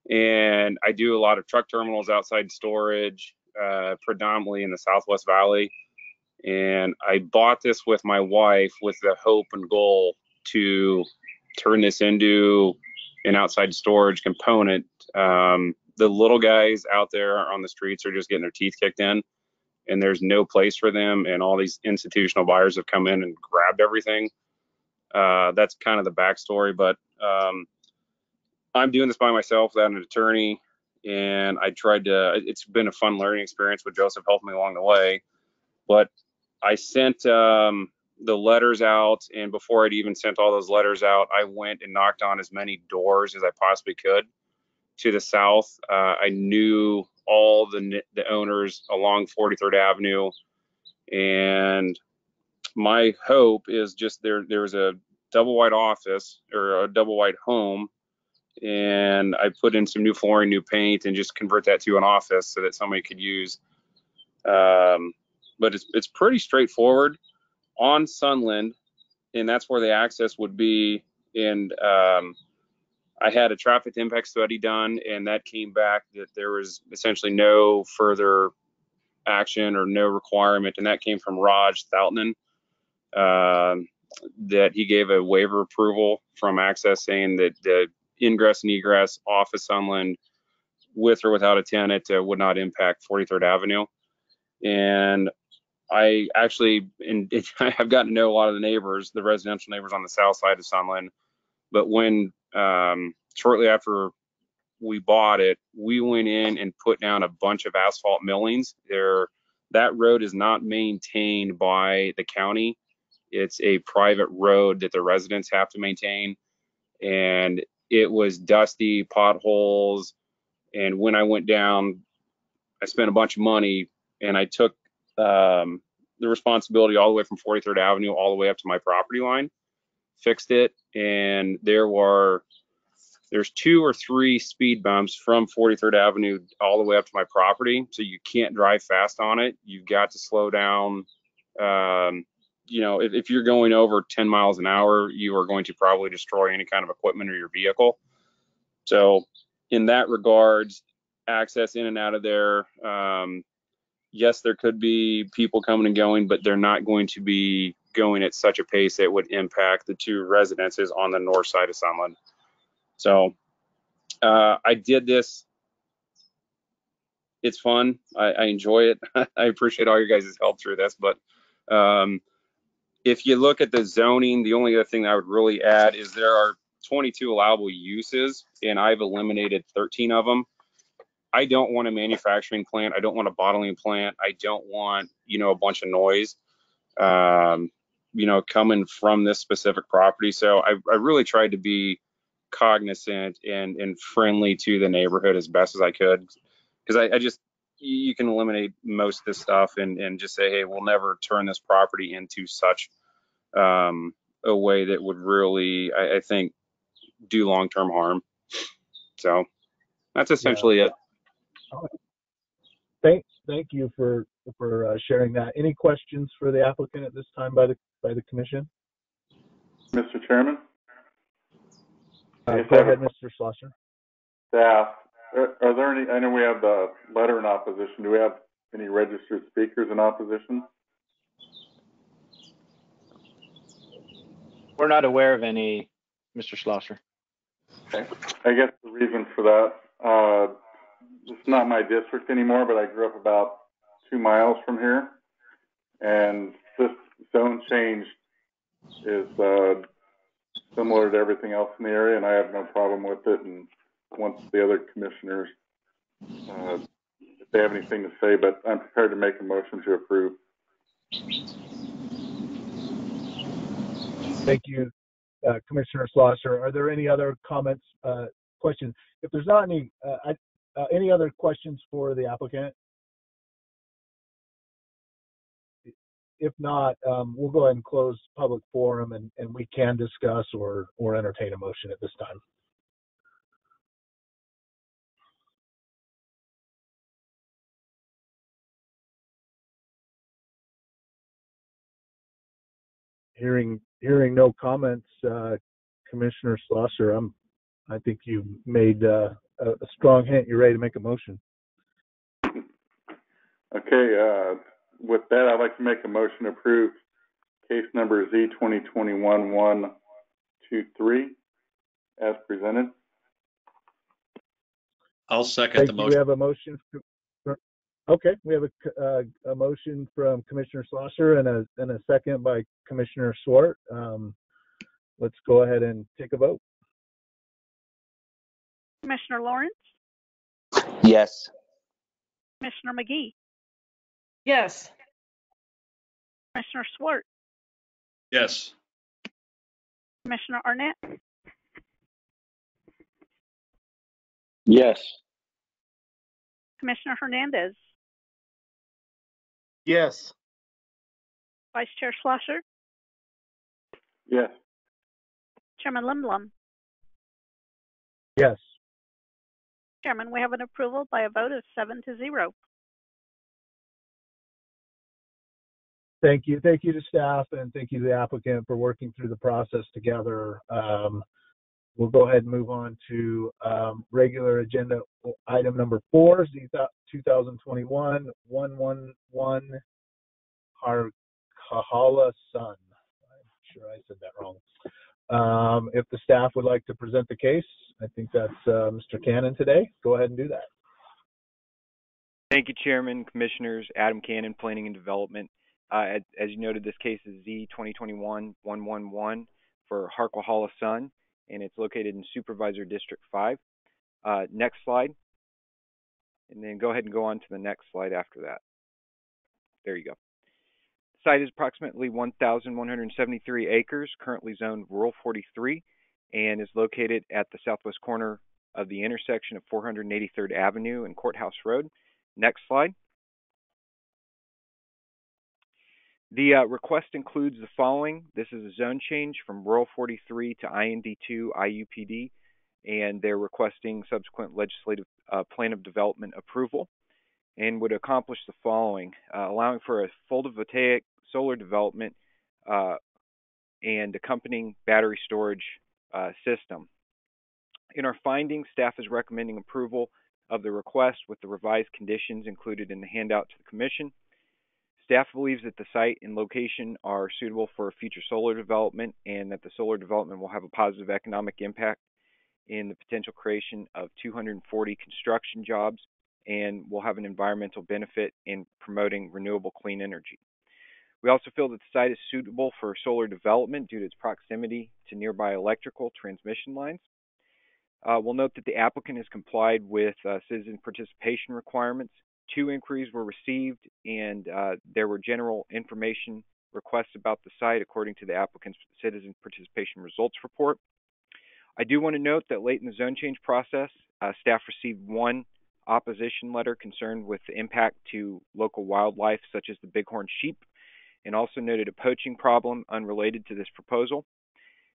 and I do a lot of truck terminals, outside storage, predominantly in the Southwest Valley. And I bought this with my wife with the hope and goal to turn this into an outside storage component. The little guys out there on the streets are just getting their teeth kicked in, and there's no place for them. And all these institutional buyers have come in and grabbed everything. That's kind of the backstory. But I'm doing this by myself without an attorney. And it's been a fun learning experience with Joseph helping me along the way. But I sent the letters out, and before I'd even sent all those letters out, I went and knocked on as many doors as I possibly could to the south. I knew all the owners along 43rd Avenue, and my hope is just there's a double wide office or a double wide home, and I put in some new flooring, new paint, and just convert that to an office so that somebody could use. But it's pretty straightforward on Sunland, and that's where the access would be. And I had a traffic impact study done, and that came back that there was essentially no further action or no requirement, and that came from Raj Thoutnan, that he gave a waiver approval from access, saying that the ingress and egress off of Sunland with or without a tenant would not impact 43rd Avenue. And I actually, I've gotten to know a lot of the neighbors, the residential neighbors on the south side of Sunland. But when shortly after we bought it, we went in and put down a bunch of asphalt millings. That road is not maintained by the county. It's a private road that the residents have to maintain. And it was dusty, potholes. And when I went down, I spent a bunch of money, and I took the responsibility all the way from 43rd Avenue all the way up to my property line, fixed it, and there's 2 or 3 speed bumps from 43rd Avenue all the way up to my property, so you can't drive fast on it. You've got to slow down. If you're going over 10 miles an hour, you are going to probably destroy any kind of equipment or your vehicle. So in that regards, access in and out of there, yes, there could be people coming and going, but they're not going to be going at such a pace that would impact the 2 residences on the north side of Sunland. So I did this. It's fun. I enjoy it. I appreciate all your guys' help through this. But if you look at the zoning, the only other thing I would really add is there are 22 allowable uses, and I've eliminated 13 of them. I don't want a manufacturing plant. I don't want a bottling plant. I don't want, a bunch of noise, coming from this specific property. So I really tried to be cognizant and friendly to the neighborhood as best as I could. Because you can eliminate most of this stuff and just say, hey, we'll never turn this property into such a way that would really, I think, do long-term harm. So That's essentially it. All right. Thank you for sharing that. Any questions for the applicant at this time by the commission? Mr. Chairman? Go ahead, Mr. Schlosser. Staff, are there any, I know we have the letter in opposition. Do we have any registered speakers in opposition? We're not aware of any, Mr. Schlosser. Okay. I guess the reason for that, it's not my district anymore, but I grew up about 2 miles from here. And this zone change is similar to everything else in the area, and I have no problem with it. And once the other commissioners, if they have anything to say, but I'm prepared to make a motion to approve. Thank you, Commissioner Schlosser. Are there any other comments, questions? If there's not any other questions for the applicant? If not, we'll go ahead and close public forum, and we can discuss or entertain a motion at this time. Hearing no comments, Commissioner Schlosser, I think you made a strong hint. You're ready to make a motion. Okay, with that, I'd like to make a motion to approve case number Z2021-123 as presented. I'll second the motion. We have a motion. Okay, we have a motion from Commissioner Schlosser and a second by Commissioner Swart. Let's go ahead and take a vote. Commissioner Lawrence? Yes. Commissioner McGee? Yes. Commissioner Swart? Yes. Commissioner Arnett? Yes. Commissioner Hernandez? Yes. Vice Chair Schlosser? Yes. Chairman Lindblom? Yes. Chairman, we have an approval by a vote of 7-0. Thank you to staff, and thank you to the applicant for working through the process together. We'll go ahead and move on to regular agenda item number 4, 2021-111 Harkahala Sun. I'm sure I said that wrong. If the staff would like to present the case, I think that's Mr. Cannon today. Go ahead and do that. Thank you, Chairman, Commissioners. Adam Cannon, Planning and Development. As you noted, this case is Z2021-111 for Harkahala Sun, and it's located in Supervisor District 5. Next slide. And then go ahead and go on to the next slide after that. There you go. The site is approximately 1,173 acres, currently zoned Rural 43, and is located at the southwest corner of the intersection of 483rd Avenue and Courthouse Road. Next slide. The request includes the following. This is a zone change from Rural 43 to IND2 IUPD, and they're requesting subsequent legislative plan of development approval, and would accomplish the following, allowing for a photovoltaic solar development and accompanying battery storage system. In our findings, staff is recommending approval of the request with the revised conditions included in the handout to the Commission. Staff believes that the site and location are suitable for future solar development, and that the solar development will have a positive economic impact in the potential creation of 240 construction jobs, and will have an environmental benefit in promoting renewable clean energy. We also feel that the site is suitable for solar development due to its proximity to nearby electrical transmission lines. We'll note that the applicant has complied with citizen participation requirements. 2 inquiries were received, and there were general information requests about the site according to the applicant's citizen participation results report. I do want to note that late in the zone change process, staff received 1 opposition letter concerned with the impact to local wildlife such as the bighorn sheep, and also noted a poaching problem unrelated to this proposal.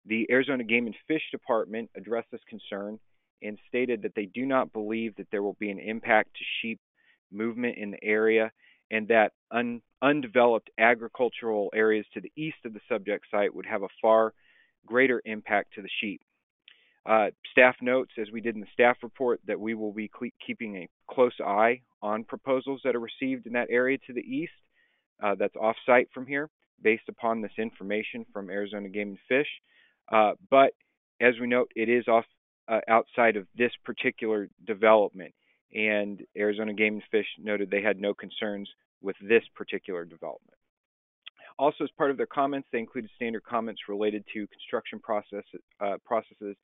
The Arizona Game and Fish Department addressed this concern and stated that they do not believe that there will be an impact to sheep movement in the area, and that undeveloped agricultural areas to the east of the subject site would have a far greater impact to the sheep. Staff notes, as we did in the staff report, that we will be keeping a close eye on proposals that are received in that area to the east, that's off-site from here, based upon this information from Arizona Game and Fish. But as we note, it is outside of this particular development, and Arizona Game and Fish noted they had no concerns with this particular development. Also, as part of their comments, they included standard comments related to construction processes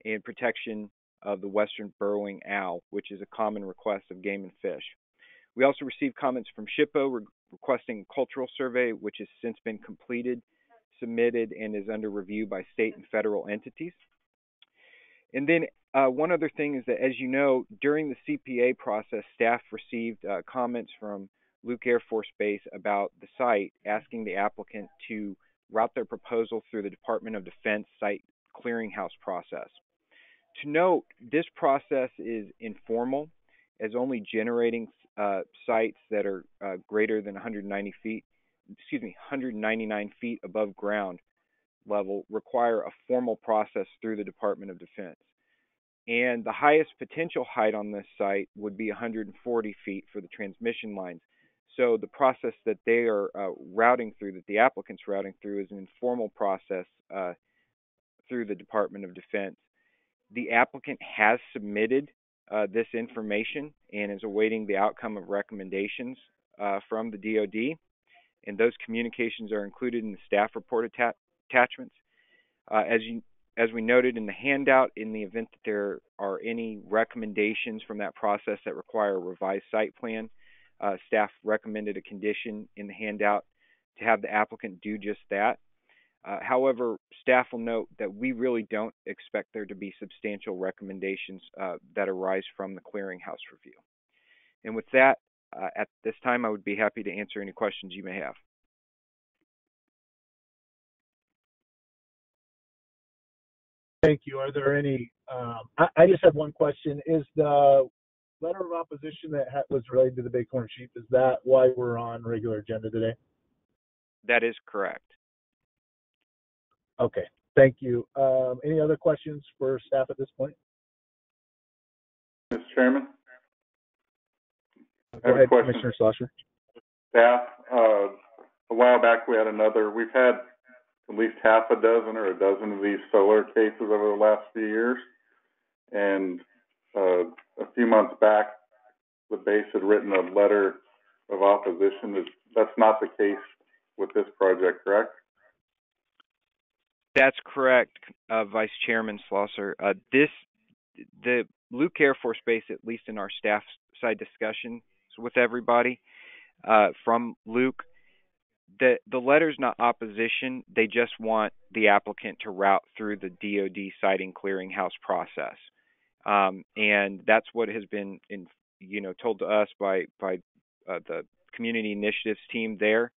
and protection of the western burrowing owl, which is a common request of Game and Fish. We also received comments from SHPO requesting a cultural survey, which has since been completed, submitted, and is under review by state and federal entities. And then one other thing is that, as you know, during the CPA process, staff received comments from Luke Air Force Base about the site, asking the applicant to route their proposal through the Department of Defense site clearinghouse process. To note, this process is informal, as only generating sites that are greater than 199 feet above ground level require a formal process through the Department of Defense. And the highest potential height on this site would be 140 feet for the transmission lines. So the process that they are routing through, that the applicant's routing through, is an informal process through the Department of Defense. The applicant has submitted this information and is awaiting the outcome of recommendations from the DoD, and those communications are included in the staff report attachments. As we noted in the handout, in the event that there are any recommendations from that process that require a revised site plan, staff recommended a condition in the handout to have the applicant do just that. However, staff will note that we really don't expect there to be substantial recommendations that arise from the clearinghouse review. And with that, at this time, I would be happy to answer any questions you may have. Thank you. Are there any, I just have one question. Is the letter of opposition that was related to the Bighorn sheep, is that why we're on regular agenda today? That is correct. Okay, thank you. Any other questions for staff at this point? Mr. Chairman? Go ahead, Commissioner Schlosser. Staff, a while back we've had at least half a dozen or a dozen of these solar cases over the last few years. And a few months back, the base had written a letter of opposition. That's not the case with this project, correct? That's correct, Vice Chairman Schlosser. The Luke Air Force Base, at least in our staff side discussions with everybody from Luke, the letter's not opposition. They just want the applicant to route through the DoD siting clearinghouse process, and that's what has been told to us by the community initiatives team there.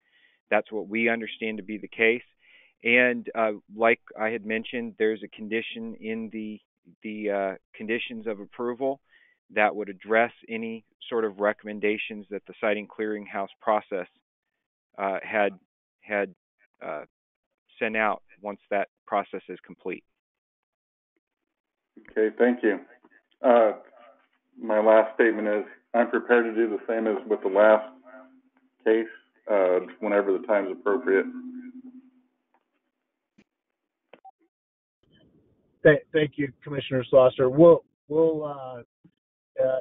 That's what we understand to be the case. And like I had mentioned, there's a condition in the conditions of approval that would address any sort of recommendations that the siting clearinghouse process had sent out once that process is complete. Okay, thank you. My last statement is I'm prepared to do the same as with the last case whenever the time is appropriate. Thank you, Commissioner Schlosser. We'll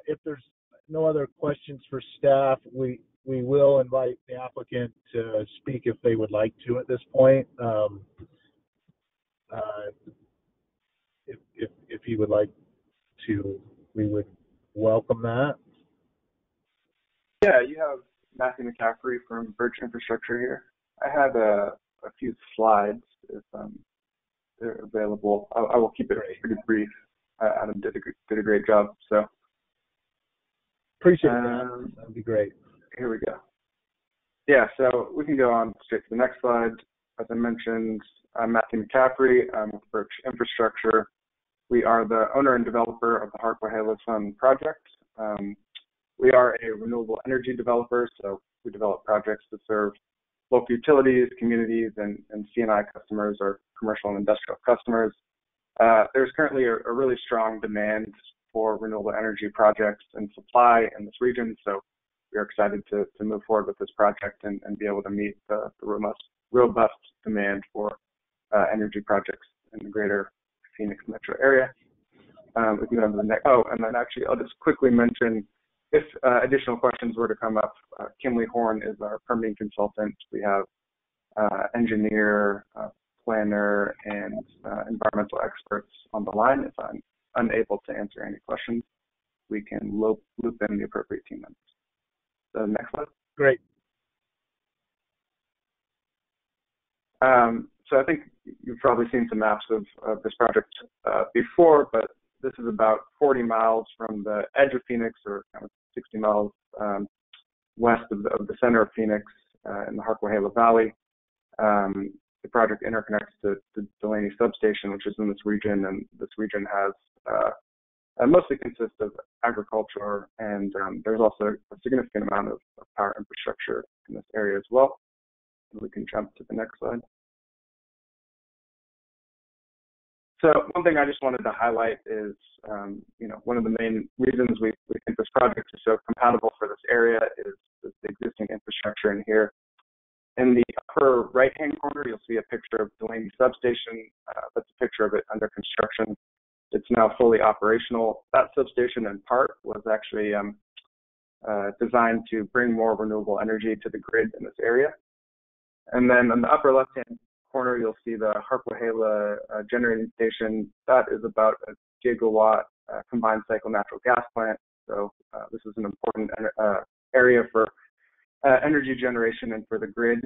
if there's no other questions for staff, we will invite the applicant to speak if they would like to at this point. If he would like to, we would welcome that. Yeah, you have Matthew McCaffrey from Birch Infrastructure here. I had a few slides if they're available. I will keep it pretty brief. Adam did a great job. So appreciate that. That'd be great. Here we go. Yeah, so we can go on straight to the next slide. As I mentioned, I'm Matthew McCaffrey. I'm with Birch Infrastructure. We are the owner and developer of the Harquahala Sun project. We are a renewable energy developer, so we develop projects to serve local utilities, communities, and C&I customers, or commercial and industrial customers. There's currently a really strong demand for renewable energy projects and supply in this region, so we are excited to move forward with this project and be able to meet the robust demand for energy projects in the greater Phoenix metro area. We can go on to the next. Oh, and then actually, I'll just quickly mention, if additional questions were to come up, Kimley Horn is our permitting consultant. We have engineer, planner, and environmental experts on the line. If I'm unable to answer any questions, we can loop in the appropriate team members. So next slide. Great. So I think you've probably seen some maps of this project before, but this is about 40 miles from the edge of Phoenix, or kind of 60 miles west of the center of Phoenix in the Harquahala Valley. The project interconnects to Delaney Substation, which is in this region, and this region has mostly consists of agriculture, and there's also a significant amount of power infrastructure in this area as well. And we can jump to the next slide. So one thing I just wanted to highlight is, one of the main reasons we think this project is so compatible for this area is the existing infrastructure in here. In the upper right-hand corner, you'll see a picture of Delaney Substation. That's a picture of it under construction. It's now fully operational. That substation, in part, was actually designed to bring more renewable energy to the grid in this area. And then on the upper left-hand corner, you'll see the Harquahala generating station. That is about a gigawatt combined cycle natural gas plant. So this is an important area for energy generation and for the grid.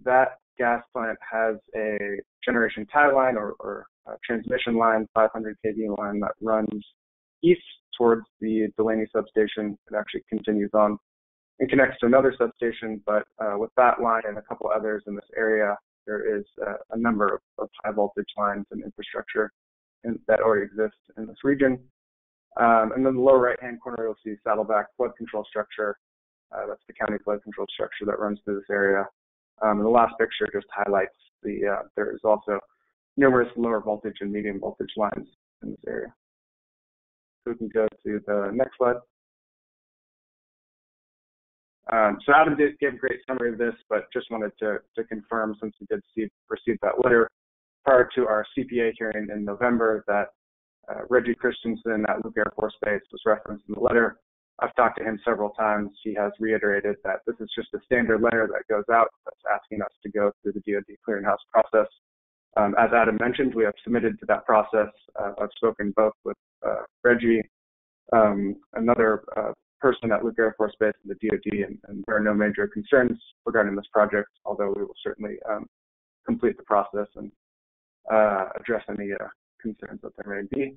That gas plant has a generation tie line or transmission line, 500 kV line that runs east towards the Delaney substation. It actually continues on and connects to another substation, but with that line and a couple others in this area, there is a number of high voltage lines and infrastructure that already exist in this region. And then the lower right-hand corner, you'll see Saddleback flood control structure. That's the county flood control structure that runs through this area. And the last picture just highlights there is also numerous lower voltage and medium voltage lines in this area. So we can go to the next slide. So Adam gave a great summary of this, but just wanted to confirm, since we did receive that letter prior to our CPA hearing in November, that Reggie Christensen at Luke Air Force Base was referenced in the letter. I've talked to him several times. He has reiterated that this is just a standard letter that goes out that's asking us to go through the DoD clearinghouse process. As Adam mentioned, we have submitted to that process. I've spoken both with Reggie, another person at Luke Air Force Base, and the DoD, and there are no major concerns regarding this project, although we will certainly complete the process and address any concerns that there may be.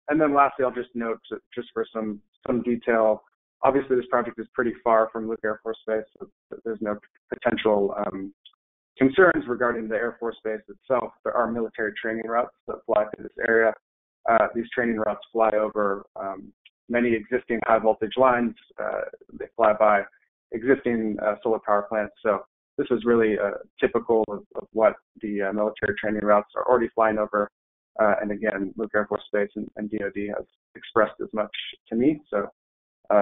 And then lastly, I'll just note, just for some detail, obviously this project is pretty far from Luke Air Force Base, so there's no potential concerns regarding the Air Force Base itself. There are military training routes that fly through this area. These training routes fly over many existing high voltage lines. They fly by existing solar power plants. So this is really typical of what the military training routes are already flying over. And again, Luke Air Force Base and DoD has expressed as much to me. So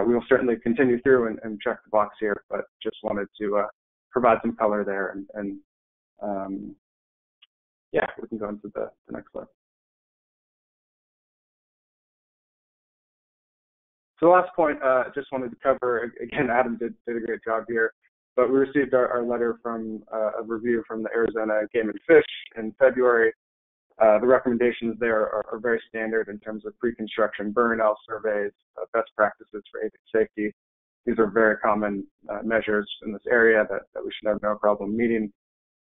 we will certainly continue through and check the box here, but just wanted to provide some color there. And yeah, we can go into the next slide. So the last point, just wanted to cover, again, Adam did a great job here, but we received our letter from a review from the Arizona Game and Fish in February. The recommendations there are very standard in terms of pre-construction burn-out surveys, best practices for avian safety. These are very common measures in this area that we should have no problem meeting.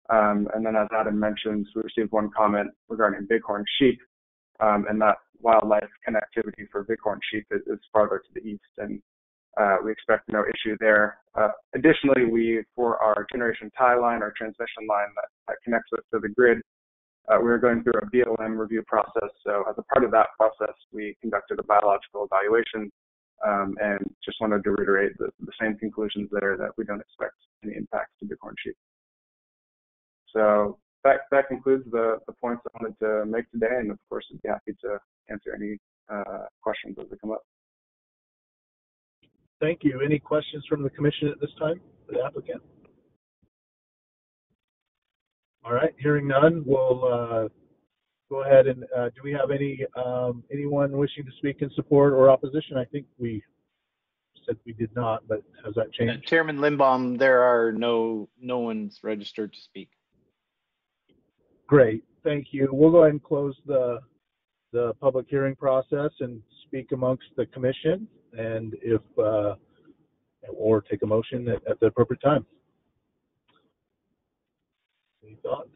And then, as Adam mentioned, we received one comment regarding bighorn sheep, and that wildlife connectivity for bighorn sheep is farther to the east, and we expect no issue there. Additionally, for our generation tie line, our transmission line that connects us to the grid, we were going through a BLM review process. So as a part of that process, we conducted a biological evaluation, and just wanted to reiterate the same conclusions there, that we don't expect any impacts to bighorn sheep. So that concludes the points I wanted to make today, and of course, I'd be happy to answer any questions as they come up. Thank you. Any questions from the commission at this time for the applicant? All right, hearing none, we'll go ahead and do we have anyone wishing to speak in support or opposition? I think we said we did not, but has that changed? Chairman Lindblom, there are no one's registered to speak. Great, thank you. We'll go ahead and close the public hearing process and speak amongst the commission, and if or take a motion at the appropriate time. Any thoughts?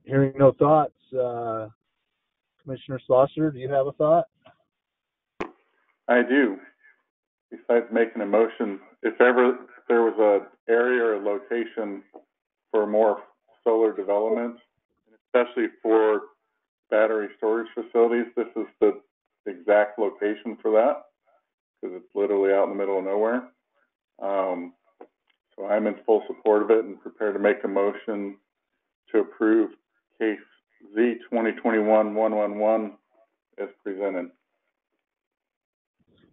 Hearing no thoughts, Commissioner Slosser, do you have a thought? I do. Besides making a motion, if ever there was an area or a location for more solar development, especially for battery storage facilities, this is the exact location for that, because it's literally out in the middle of nowhere. So I'm in full support of it and prepared to make a motion to approve case Z 2021-111 as presented.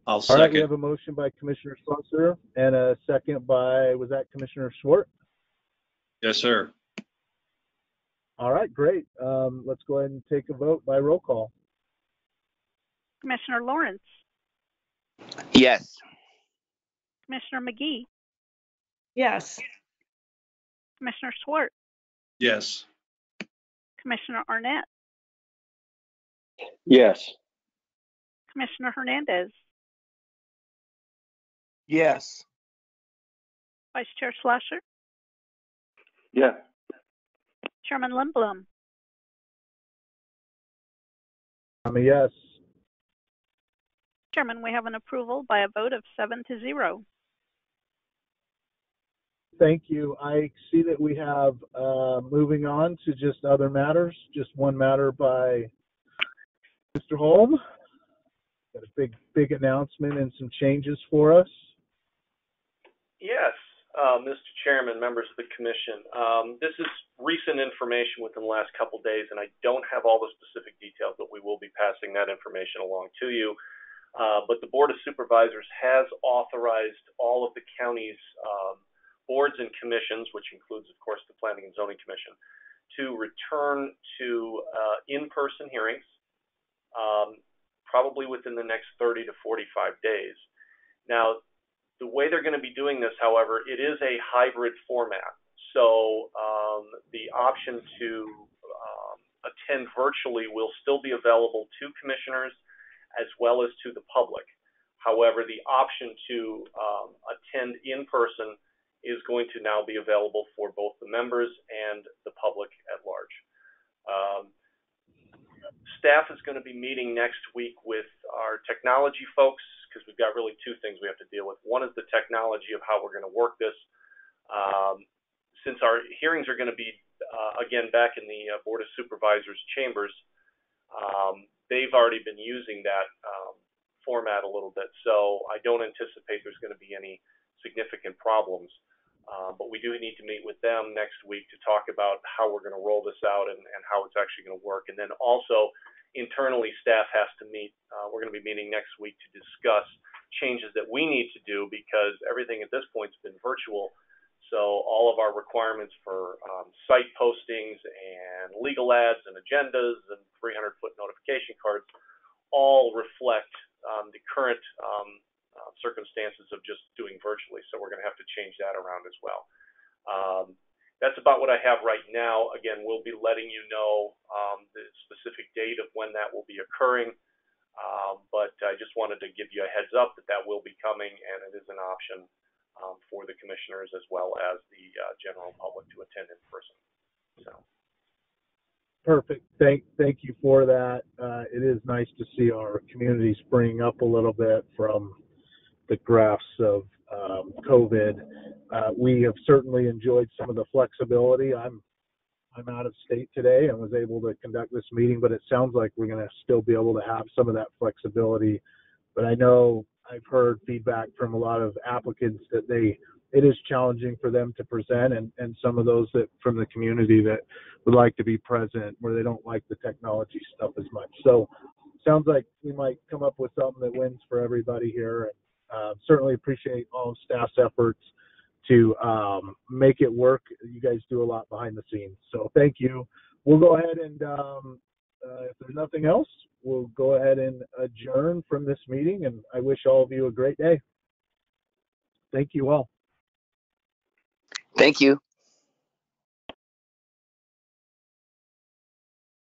I'll All second. right, we have a motion by Commissioner Slosser and a second by, was that Commissioner Schwartz? Yes, sir. All right, great. Let's go ahead and take a vote by roll call. Commissioner Lawrence, Yes. Commissioner McGee, Yes. Commissioner Schwartz, Yes. Commissioner Arnett, Yes. Commissioner Hernandez, Yes. Vice Chair Slosser, Yes. Chairman Lindblom. I'm a yes. Chairman, we have an approval by a vote of 7-0. Thank you. I see that we have, moving on to just other matters, just one matter by Mr. Holm. Got a big announcement and some changes for us. Yes, Mr. Chairman, members of the commission. This is recent information within the last couple days, and I don't have all the specific details, but we will be passing that information along to you. But the Board of Supervisors has authorized all of the county's boards and commissions, which includes, of course, the Planning and Zoning Commission, to return to in-person hearings, probably within the next 30 to 45 days. Now, the way they're going to be doing this, however, it is a hybrid format. So the option to attend virtually will still be available to commissioners as well as to the public. However, the option to attend in person is going to now be available for both the members and the public at large. Staff is going to be meeting next week with our technology folks, because we've got really two things we have to deal with. One is the technology of how we're going to work this. Since our hearings are going to be, again, back in the Board of Supervisors chambers, they've already been using that format a little bit, so I don't anticipate there's going to be any significant problems. But we do need to meet with them next week to talk about how we're going to roll this out and how it's actually going to work. And then also, internally, staff has to meet. We're going to be meeting next week to discuss changes that we need to do, because everything at this point has been virtual. So all of our requirements for site postings and legal ads and agendas and 300-foot notification cards all reflect the current circumstances of just doing virtually. So we're going to have to change that around as well. That's about what I have right now. Again, we'll be letting you know the specific date of when that will be occurring. But I just wanted to give you a heads up that that will be coming, and it is an option for the commissioners as well as the general public to attend in person. So. Perfect. Thank you for that. It is nice to see our community springing up a little bit from the graphs of COVID. We have certainly enjoyed some of the flexibility. I'm out of state today and was able to conduct this meeting, but it sounds like we're going to still be able to have some of that flexibility. But I know I've heard feedback from a lot of applicants that it is challenging for them to present, and some of those that from the community that would like to be present where they don't like the technology stuff as much. So sounds like we might come up with something that wins for everybody here. And certainly appreciate all of staff's efforts to make it work. You guys do a lot behind the scenes. So thank you. We'll go ahead and if there's nothing else, we'll go ahead and adjourn from this meeting. And I wish all of you a great day. Thank you all. Thank you.